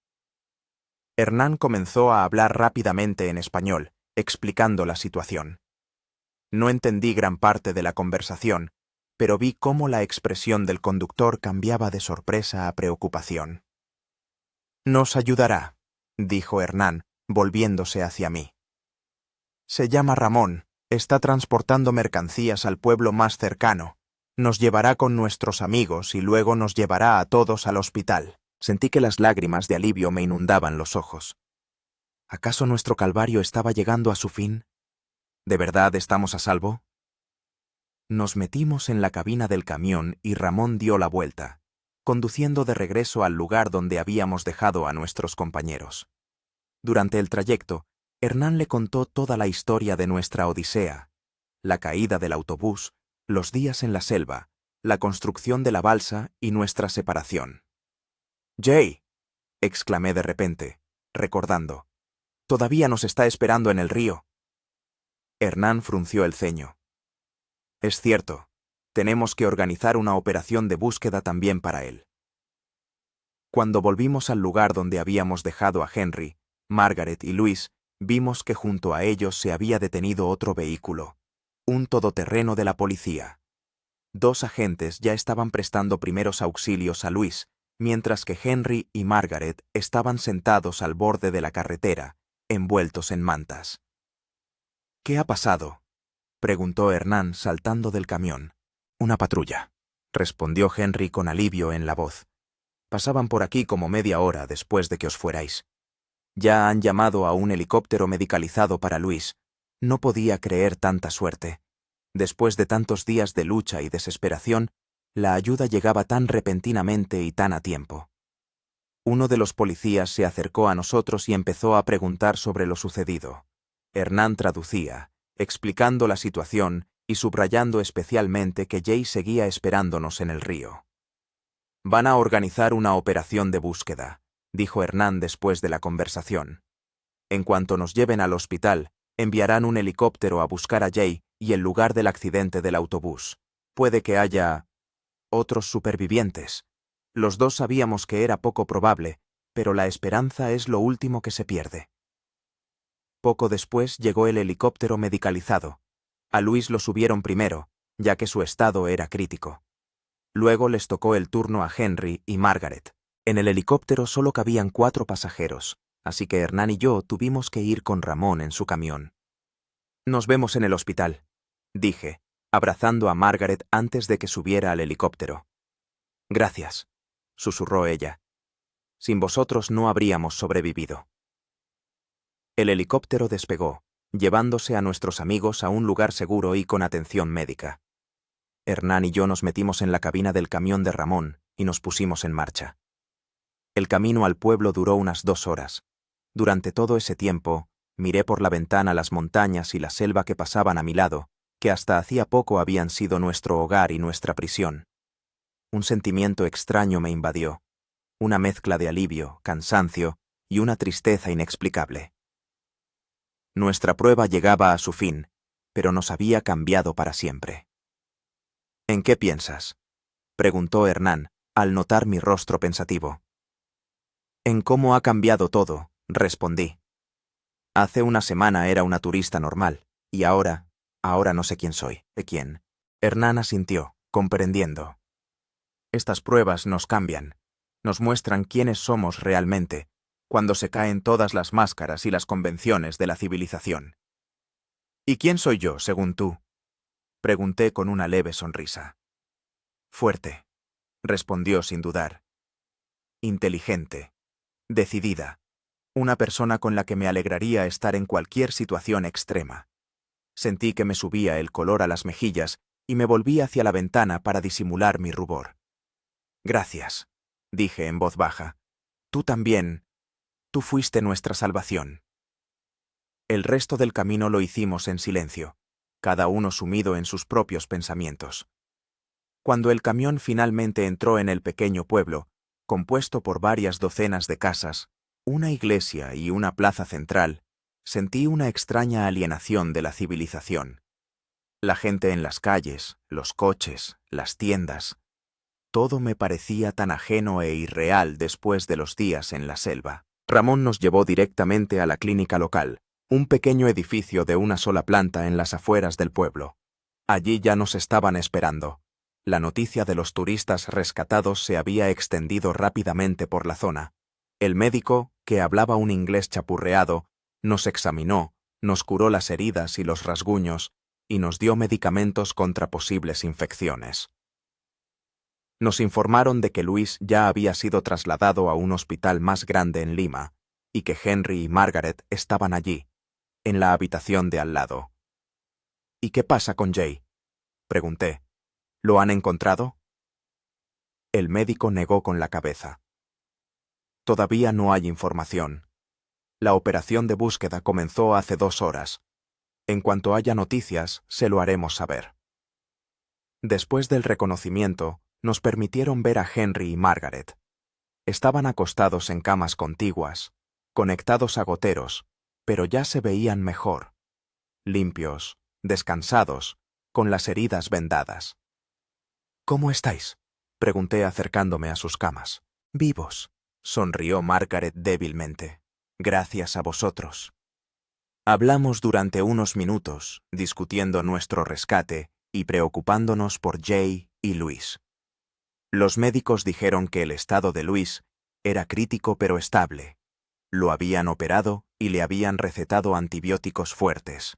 Hernán comenzó a hablar rápidamente en español, explicando la situación. No entendí gran parte de la conversación, pero vi cómo la expresión del conductor cambiaba de sorpresa a preocupación. «Nos ayudará», dijo Hernán, volviéndose hacia mí. «Se llama Ramón, está transportando mercancías al pueblo más cercano. Nos llevará con nuestros amigos y luego nos llevará a todos al hospital». Sentí que las lágrimas de alivio me inundaban los ojos. ¿Acaso nuestro calvario estaba llegando a su fin? ¿De verdad estamos a salvo? Nos metimos en la cabina del camión y Ramón dio la vuelta, conduciendo de regreso al lugar donde habíamos dejado a nuestros compañeros. Durante el trayecto, Hernán le contó toda la historia de nuestra odisea, la caída del autobús, los días en la selva, la construcción de la balsa y nuestra separación. «Jay», exclamé de repente, recordando, «todavía nos está esperando en el río». Hernán frunció el ceño. «Es cierto, tenemos que organizar una operación de búsqueda también para él». Cuando volvimos al lugar donde habíamos dejado a Henry, Margaret y Luis, vimos que junto a ellos se había detenido otro vehículo, un todoterreno de la policía. 2 agentes ya estaban prestando primeros auxilios a Luis, mientras que Henry y Margaret estaban sentados al borde de la carretera, envueltos en mantas. «¿Qué ha pasado?», preguntó Hernán saltando del camión. «Una patrulla», respondió Henry con alivio en la voz. «Pasaban por aquí como media hora después de que os fuerais. Ya han llamado a un helicóptero medicalizado para Luis. No podía creer tanta suerte. Después de tantos días de lucha y desesperación, la ayuda llegaba tan repentinamente y tan a tiempo». Uno de los policías se acercó a nosotros y empezó a preguntar sobre lo sucedido. Hernán traducía, explicando la situación y subrayando especialmente que Jay seguía esperándonos en el río. «Van a organizar una operación de búsqueda», dijo Hernán después de la conversación. «En cuanto nos lleven al hospital, enviarán un helicóptero a buscar a Jay y el lugar del accidente del autobús. Puede que haya otros supervivientes. Los 2 sabíamos que era poco probable, pero la esperanza es lo último que se pierde». Poco después llegó el helicóptero medicalizado. A Luis lo subieron primero, ya que su estado era crítico. Luego les tocó el turno a Henry y Margaret. En el helicóptero solo cabían 4 pasajeros, así que Hernán y yo tuvimos que ir con Ramón en su camión. «Nos vemos en el hospital», dije, abrazando a Margaret antes de que subiera al helicóptero. «Gracias», susurró ella. «Sin vosotros no habríamos sobrevivido». El helicóptero despegó, llevándose a nuestros amigos a un lugar seguro y con atención médica. Hernán y yo nos metimos en la cabina del camión de Ramón y nos pusimos en marcha. El camino al pueblo duró unas 2 horas. Durante todo ese tiempo, miré por la ventana las montañas y la selva que pasaban a mi lado, que hasta hacía poco habían sido nuestro hogar y nuestra prisión. Un sentimiento extraño me invadió, una mezcla de alivio, cansancio y una tristeza inexplicable. Nuestra prueba llegaba a su fin, pero nos había cambiado para siempre. «¿En qué piensas?», preguntó Hernán, al notar mi rostro pensativo. «En cómo ha cambiado todo», respondí. «Hace una semana era una turista normal, y ahora no sé quién soy, ¿de quién?». Hernán asintió, comprendiendo. «Estas pruebas nos cambian, nos muestran quiénes somos realmente, cuando se caen todas las máscaras y las convenciones de la civilización». «¿Y quién soy yo, según tú?», pregunté con una leve sonrisa. «Fuerte», respondió sin dudar. «Inteligente, decidida, una persona con la que me alegraría estar en cualquier situación extrema». Sentí que me subía el color a las mejillas y me volví hacia la ventana para disimular mi rubor. «Gracias», dije en voz baja. «Tú también. Tú fuiste nuestra salvación». El resto del camino lo hicimos en silencio, cada uno sumido en sus propios pensamientos. Cuando el camión finalmente entró en el pequeño pueblo, compuesto por varias docenas de casas, una iglesia y una plaza central, sentí una extraña alienación de la civilización. La gente en las calles, los coches, las tiendas, todo me parecía tan ajeno e irreal después de los días en la selva. Ramón nos llevó directamente a la clínica local, un pequeño edificio de una sola planta en las afueras del pueblo. Allí ya nos estaban esperando. La noticia de los turistas rescatados se había extendido rápidamente por la zona. El médico, que hablaba un inglés chapurreado, nos examinó, nos curó las heridas y los rasguños, y nos dio medicamentos contra posibles infecciones. Nos informaron de que Luis ya había sido trasladado a un hospital más grande en Lima y que Henry y Margaret estaban allí, en la habitación de al lado. ¿Y qué pasa con Jay?, pregunté. ¿Lo han encontrado? El médico negó con la cabeza. Todavía no hay información. La operación de búsqueda comenzó hace 2 horas. En cuanto haya noticias, se lo haremos saber. Después del reconocimiento, nos permitieron ver a Henry y Margaret. Estaban acostados en camas contiguas, conectados a goteros, pero ya se veían mejor. Limpios, descansados, con las heridas vendadas. ¿Cómo estáis?, pregunté acercándome a sus camas. Vivos, sonrió Margaret débilmente. Gracias a vosotros. Hablamos durante unos minutos, discutiendo nuestro rescate y preocupándonos por Jay y Luis. Los médicos dijeron que el estado de Luis era crítico pero estable. Lo habían operado y le habían recetado antibióticos fuertes.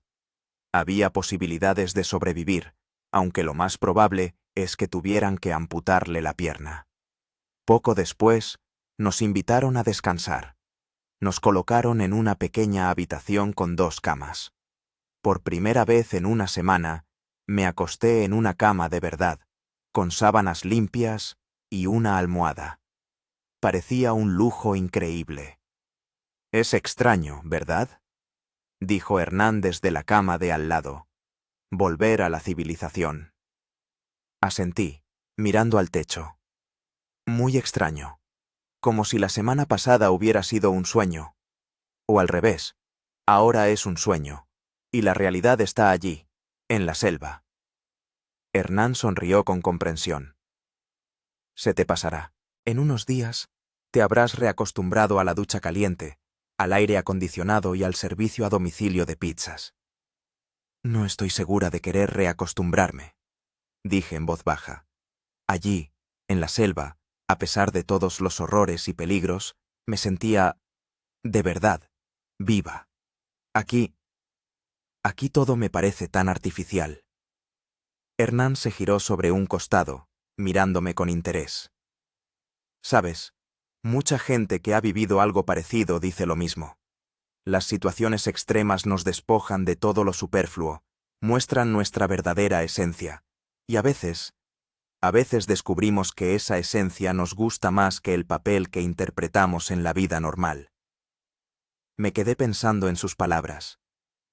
Había posibilidades de sobrevivir, aunque lo más probable es que tuvieran que amputarle la pierna. Poco después, nos invitaron a descansar. Nos colocaron en una pequeña habitación con 2 camas. Por primera vez en una semana, me acosté en una cama de verdad, con sábanas limpias y una almohada. Parecía un lujo increíble. Es extraño, ¿verdad?, dijo Hernán desde la cama de al lado. Volver a la civilización. Asentí, mirando al techo. Muy extraño. Como si la semana pasada hubiera sido un sueño. O al revés, ahora es un sueño, y la realidad está allí, en la selva. Hernán sonrió con comprensión. Se te pasará. En unos días, te habrás reacostumbrado a la ducha caliente, al aire acondicionado y al servicio a domicilio de pizzas. No estoy segura de querer reacostumbrarme, dije en voz baja. Allí, en la selva, a pesar de todos los horrores y peligros, me sentía, de verdad, viva. Aquí todo me parece tan artificial. Hernán se giró sobre un costado, mirándome con interés. Sabes, mucha gente que ha vivido algo parecido dice lo mismo. Las situaciones extremas nos despojan de todo lo superfluo, muestran nuestra verdadera esencia, y a veces descubrimos que esa esencia nos gusta más que el papel que interpretamos en la vida normal. Me quedé pensando en sus palabras.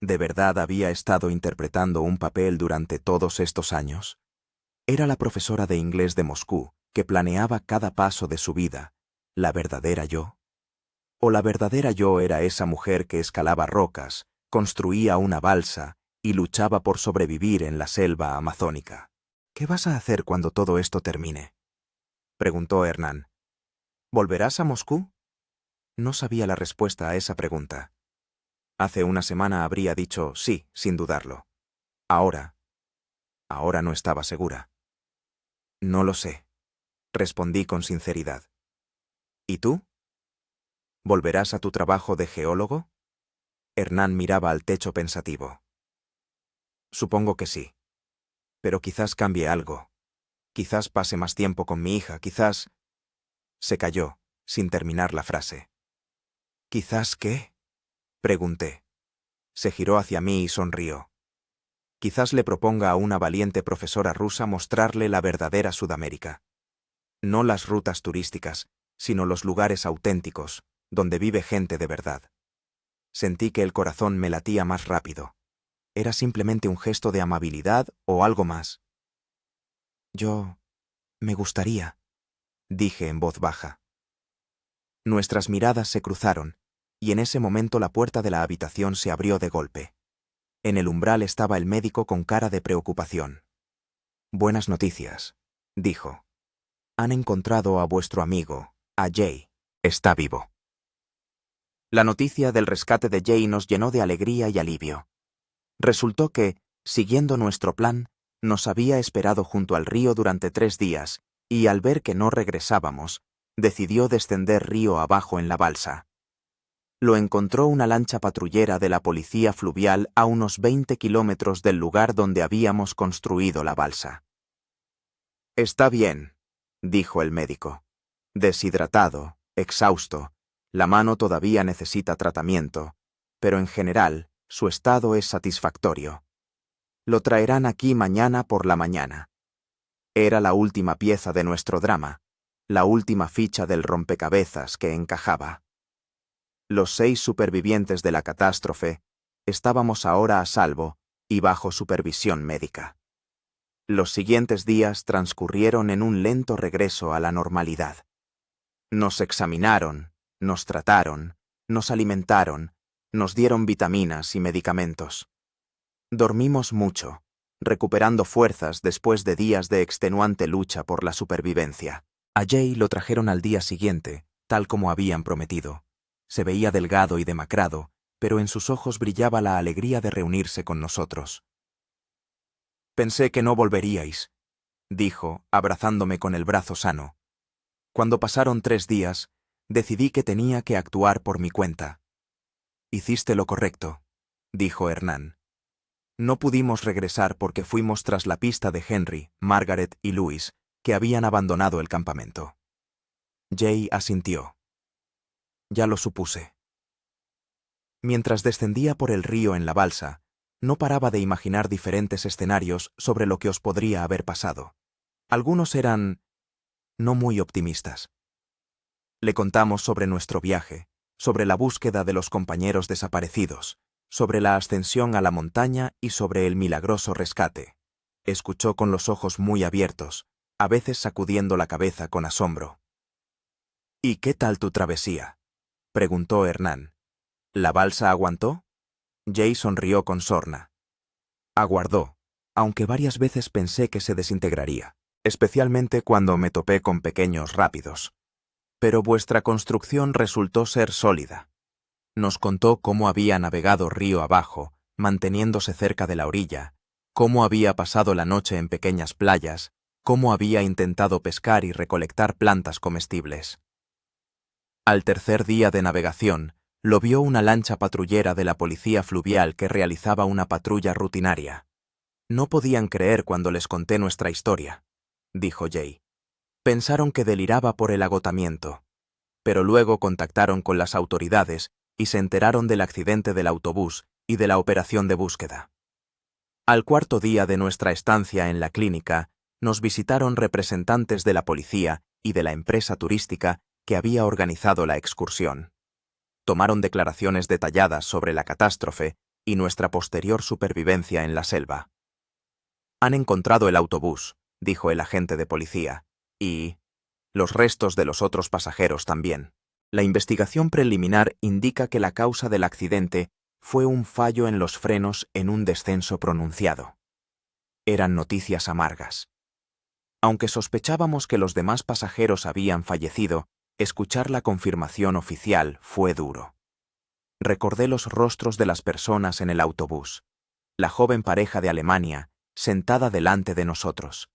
¿De verdad había estado interpretando un papel durante todos estos años? Era la profesora de inglés de Moscú, que planeaba cada paso de su vida, ¿la verdadera yo? ¿O la verdadera yo era esa mujer que escalaba rocas, construía una balsa y luchaba por sobrevivir en la selva amazónica? ¿Qué vas a hacer cuando todo esto termine?, preguntó Hernán. ¿Volverás a Moscú? No sabía la respuesta a esa pregunta. Hace una semana habría dicho sí, sin dudarlo. Ahora no estaba segura. No lo sé, respondí con sinceridad. ¿Y tú? ¿Volverás a tu trabajo de geólogo? Hernán miraba al techo pensativo. Supongo que sí. Pero quizás cambie algo. Quizás pase más tiempo con mi hija, quizás... Se calló, sin terminar la frase. ¿Quizás qué?, pregunté. Se giró hacia mí y sonrió. Quizás le proponga a una valiente profesora rusa mostrarle la verdadera Sudamérica. No las rutas turísticas, sino los lugares auténticos, donde vive gente de verdad. Sentí que el corazón me latía más rápido. ¿Era simplemente un gesto de amabilidad o algo más? Me gustaría, dije en voz baja. Nuestras miradas se cruzaron, y en ese momento la puerta de la habitación se abrió de golpe. En el umbral estaba el médico con cara de preocupación. Buenas noticias, dijo. Han encontrado a vuestro amigo, a Jay. Está vivo. La noticia del rescate de Jay nos llenó de alegría y alivio. Resultó que, siguiendo nuestro plan, nos había esperado junto al río durante 3 días, y al ver que no regresábamos, decidió descender río abajo en la balsa. Lo encontró una lancha patrullera de la policía fluvial a unos 20 kilómetros del lugar donde habíamos construido la balsa. Está bien, dijo el médico. Deshidratado, exhausto, la mano todavía necesita tratamiento, pero en general su estado es satisfactorio. Lo traerán aquí mañana por la mañana. Era la última pieza de nuestro drama, la última ficha del rompecabezas que encajaba. Los 6 supervivientes de la catástrofe estábamos ahora a salvo y bajo supervisión médica. Los siguientes días transcurrieron en un lento regreso a la normalidad. Nos examinaron, nos trataron, nos alimentaron, nos dieron vitaminas y medicamentos. Dormimos mucho, recuperando fuerzas después de días de extenuante lucha por la supervivencia. A Jay lo trajeron al día siguiente, tal como habían prometido. Se veía delgado y demacrado, pero en sus ojos brillaba la alegría de reunirse con nosotros. «Pensé que no volveríais», dijo, abrazándome con el brazo sano. Cuando pasaron 3 días, decidí que tenía que actuar por mi cuenta. «Hiciste lo correcto», dijo Hernán. No pudimos regresar porque fuimos tras la pista de Henry, Margaret y Louis, que habían abandonado el campamento. Jay asintió. Ya lo supuse. Mientras descendía por el río en la balsa, no paraba de imaginar diferentes escenarios sobre lo que os podría haber pasado. Algunos eran no muy optimistas. Le contamos sobre nuestro viaje, sobre la búsqueda de los compañeros desaparecidos, sobre la ascensión a la montaña y sobre el milagroso rescate. Escuchó con los ojos muy abiertos, a veces sacudiendo la cabeza con asombro. «¿Y qué tal tu travesía?», preguntó Hernán. «¿La balsa aguantó?». Jay sonrió con sorna. Aguardó, aunque varias veces pensé que se desintegraría, especialmente cuando me topé con pequeños rápidos. Pero vuestra construcción resultó ser sólida. Nos contó cómo había navegado río abajo, manteniéndose cerca de la orilla, cómo había pasado la noche en pequeñas playas, cómo había intentado pescar y recolectar plantas comestibles. Al tercer día de navegación, lo vio una lancha patrullera de la policía fluvial que realizaba una patrulla rutinaria. «No podían creer cuando les conté nuestra historia», dijo Jay. «Pensaron que deliraba por el agotamiento, pero luego contactaron con las autoridades y se enteraron del accidente del autobús y de la operación de búsqueda. Al 4.º día de nuestra estancia en la clínica, nos visitaron representantes de la policía y de la empresa turística que había organizado la excursión. Tomaron declaraciones detalladas sobre la catástrofe y nuestra posterior supervivencia en la selva. «Han encontrado el autobús», dijo el agente de policía, «y los restos de los otros pasajeros también. La investigación preliminar indica que la causa del accidente fue un fallo en los frenos en un descenso pronunciado». Eran noticias amargas. Aunque sospechábamos que los demás pasajeros habían fallecido, escuchar la confirmación oficial fue duro. Recordé los rostros de las personas en el autobús. La joven pareja de Alemania, sentada delante de nosotros.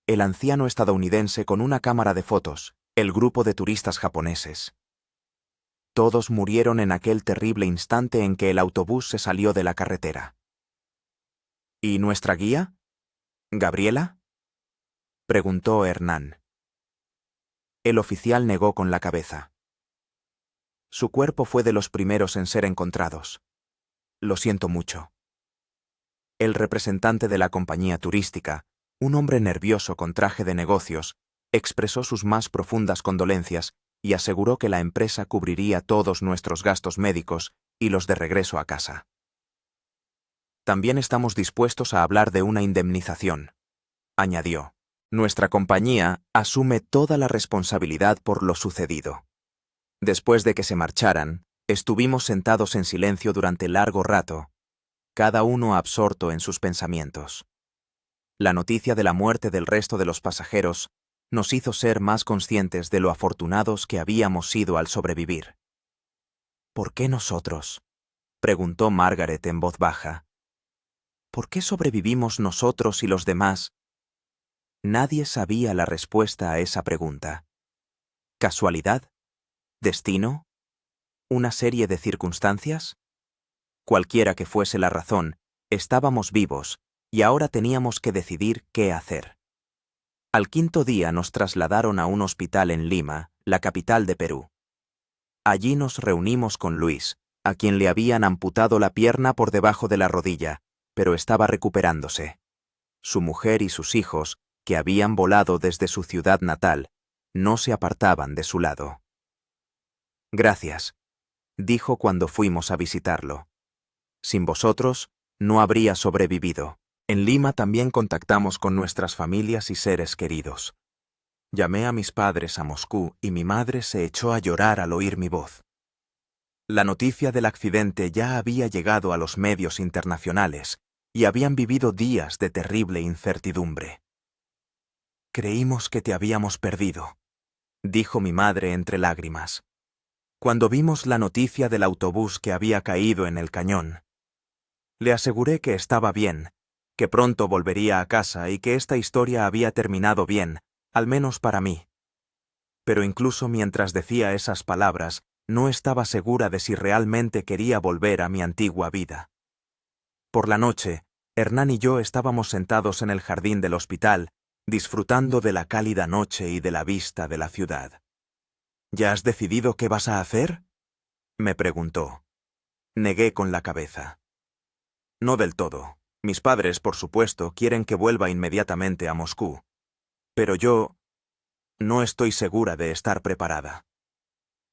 El anciano estadounidense con una cámara de fotos, el grupo de turistas japoneses. Todos murieron en aquel terrible instante en que el autobús se salió de la carretera. «¿Y nuestra guía? ¿Gabriela?», preguntó Hernán. El oficial negó con la cabeza. «Su cuerpo fue de los primeros en ser encontrados. Lo siento mucho». El representante de la compañía turística, un hombre nervioso con traje de negocios, expresó sus más profundas condolencias y aseguró que la empresa cubriría todos nuestros gastos médicos y los de regreso a casa. «También estamos dispuestos a hablar de una indemnización», añadió. «Nuestra compañía asume toda la responsabilidad por lo sucedido». Después de que se marcharan, estuvimos sentados en silencio durante largo rato, cada uno absorto en sus pensamientos. La noticia de la muerte del resto de los pasajeros nos hizo ser más conscientes de lo afortunados que habíamos sido al sobrevivir. «¿Por qué nosotros?», preguntó Margaret en voz baja. «¿Por qué sobrevivimos nosotros y los demás?». Nadie sabía la respuesta a esa pregunta. ¿Casualidad? ¿Destino? ¿Una serie de circunstancias? Cualquiera que fuese la razón, estábamos vivos y ahora teníamos que decidir qué hacer. Al quinto día nos trasladaron a un hospital en Lima, la capital de Perú. Allí nos reunimos con Luis, a quien le habían amputado la pierna por debajo de la rodilla, pero estaba recuperándose. Su mujer y sus hijos, que habían volado desde su ciudad natal, no se apartaban de su lado. Gracias, dijo cuando fuimos a visitarlo. Sin vosotros, no habría sobrevivido. En Lima también contactamos con nuestras familias y seres queridos. Llamé a mis padres a Moscú y mi madre se echó a llorar al oír mi voz. La noticia del accidente ya había llegado a los medios internacionales y habían vivido días de terrible incertidumbre. Creímos que te habíamos perdido, dijo mi madre entre lágrimas. Cuando vimos la noticia del autobús que había caído en el cañón, le aseguré que estaba bien, que pronto volvería a casa y que esta historia había terminado bien, al menos para mí. Pero incluso mientras decía esas palabras, no estaba segura de si realmente quería volver a mi antigua vida. Por la noche, Hernán y yo estábamos sentados en el jardín del hospital, disfrutando de la cálida noche y de la vista de la ciudad. ¿Ya has decidido qué vas a hacer?, me preguntó. Negué con la cabeza. No del todo. Mis padres, por supuesto, quieren que vuelva inmediatamente a Moscú. Pero yo no estoy segura de estar preparada.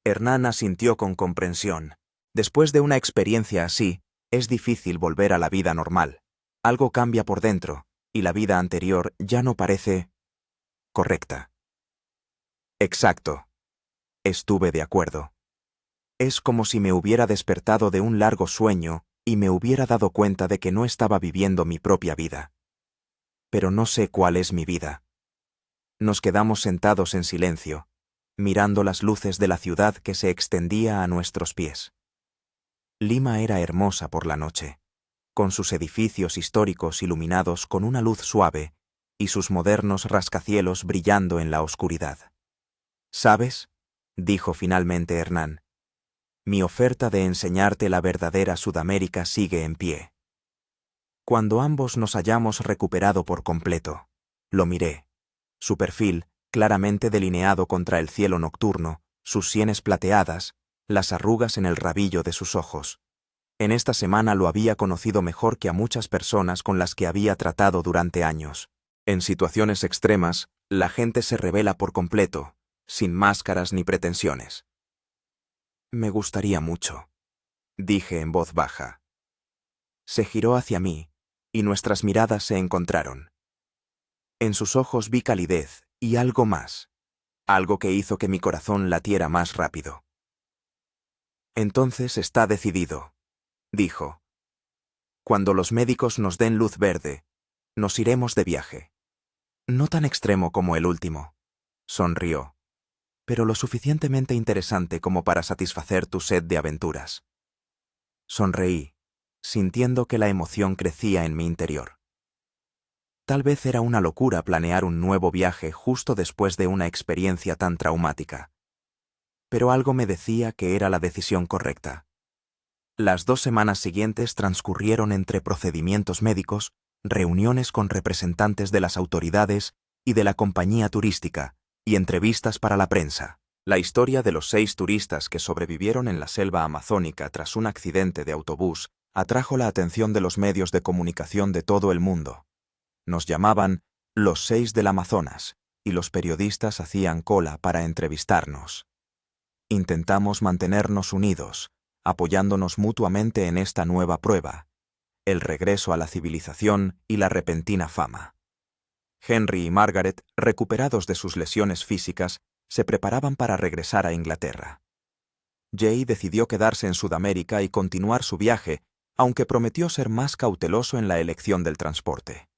Hernán asintió con comprensión. Después de una experiencia así, es difícil volver a la vida normal. Algo cambia por dentro, y la vida anterior ya no parece correcta. Exacto. Estuve de acuerdo. Es como si me hubiera despertado de un largo sueño y me hubiera dado cuenta de que no estaba viviendo mi propia vida. Pero no sé cuál es mi vida. Nos quedamos sentados en silencio, mirando las luces de la ciudad que se extendía a nuestros pies. Lima era hermosa por la noche, con sus edificios históricos iluminados con una luz suave y sus modernos rascacielos brillando en la oscuridad. ¿Sabes?, dijo finalmente Hernán. Mi oferta de enseñarte la verdadera Sudamérica sigue en pie. Cuando ambos nos hayamos recuperado por completo, lo miré. Su perfil, claramente delineado contra el cielo nocturno, sus sienes plateadas, las arrugas en el rabillo de sus ojos. En esta semana lo había conocido mejor que a muchas personas con las que había tratado durante años. En situaciones extremas, la gente se revela por completo, sin máscaras ni pretensiones. Me gustaría mucho, dije en voz baja. Se giró hacia mí, y nuestras miradas se encontraron. En sus ojos vi calidez y algo más, algo que hizo que mi corazón latiera más rápido. Entonces está decidido, dijo. Cuando los médicos nos den luz verde, nos iremos de viaje. No tan extremo como el último, sonrió, pero lo suficientemente interesante como para satisfacer tu sed de aventuras. Sonreí, sintiendo que la emoción crecía en mi interior. Tal vez era una locura planear un nuevo viaje justo después de una experiencia tan traumática. Pero algo me decía que era la decisión correcta. Las 2 semanas siguientes transcurrieron entre procedimientos médicos, reuniones con representantes de las autoridades y de la compañía turística, y entrevistas para la prensa. La historia de los 6 turistas que sobrevivieron en la selva amazónica tras un accidente de autobús atrajo la atención de los medios de comunicación de todo el mundo. Nos llamaban los 6 del Amazonas, y los periodistas hacían cola para entrevistarnos. Intentamos mantenernos unidos, apoyándonos mutuamente en esta nueva prueba, el regreso a la civilización y la repentina fama. Henry y Margaret, recuperados de sus lesiones físicas, se preparaban para regresar a Inglaterra. Jay decidió quedarse en Sudamérica y continuar su viaje, aunque prometió ser más cauteloso en la elección del transporte.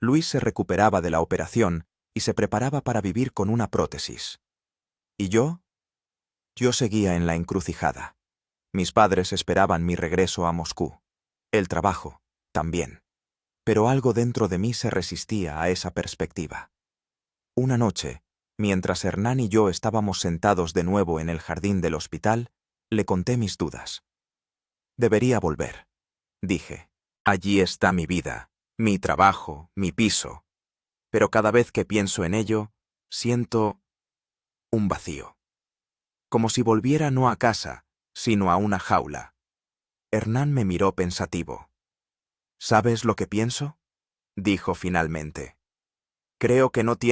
Luis se recuperaba de la operación y se preparaba para vivir con una prótesis. ¿Y yo? Yo seguía en la encrucijada. Mis padres esperaban mi regreso a Moscú. El trabajo, también. Pero algo dentro de mí se resistía a esa perspectiva. Una noche, mientras Hernán y yo estábamos sentados de nuevo en el jardín del hospital, le conté mis dudas. Debería volver, dije. Allí está mi vida, mi trabajo, mi piso. pero cada vez que pienso en ello, siento un vacío. Como si volviera no a casa, sino a una jaula. Hernán me miró pensativo. ¿Sabes lo que pienso?, dijo finalmente. Creo que no tiene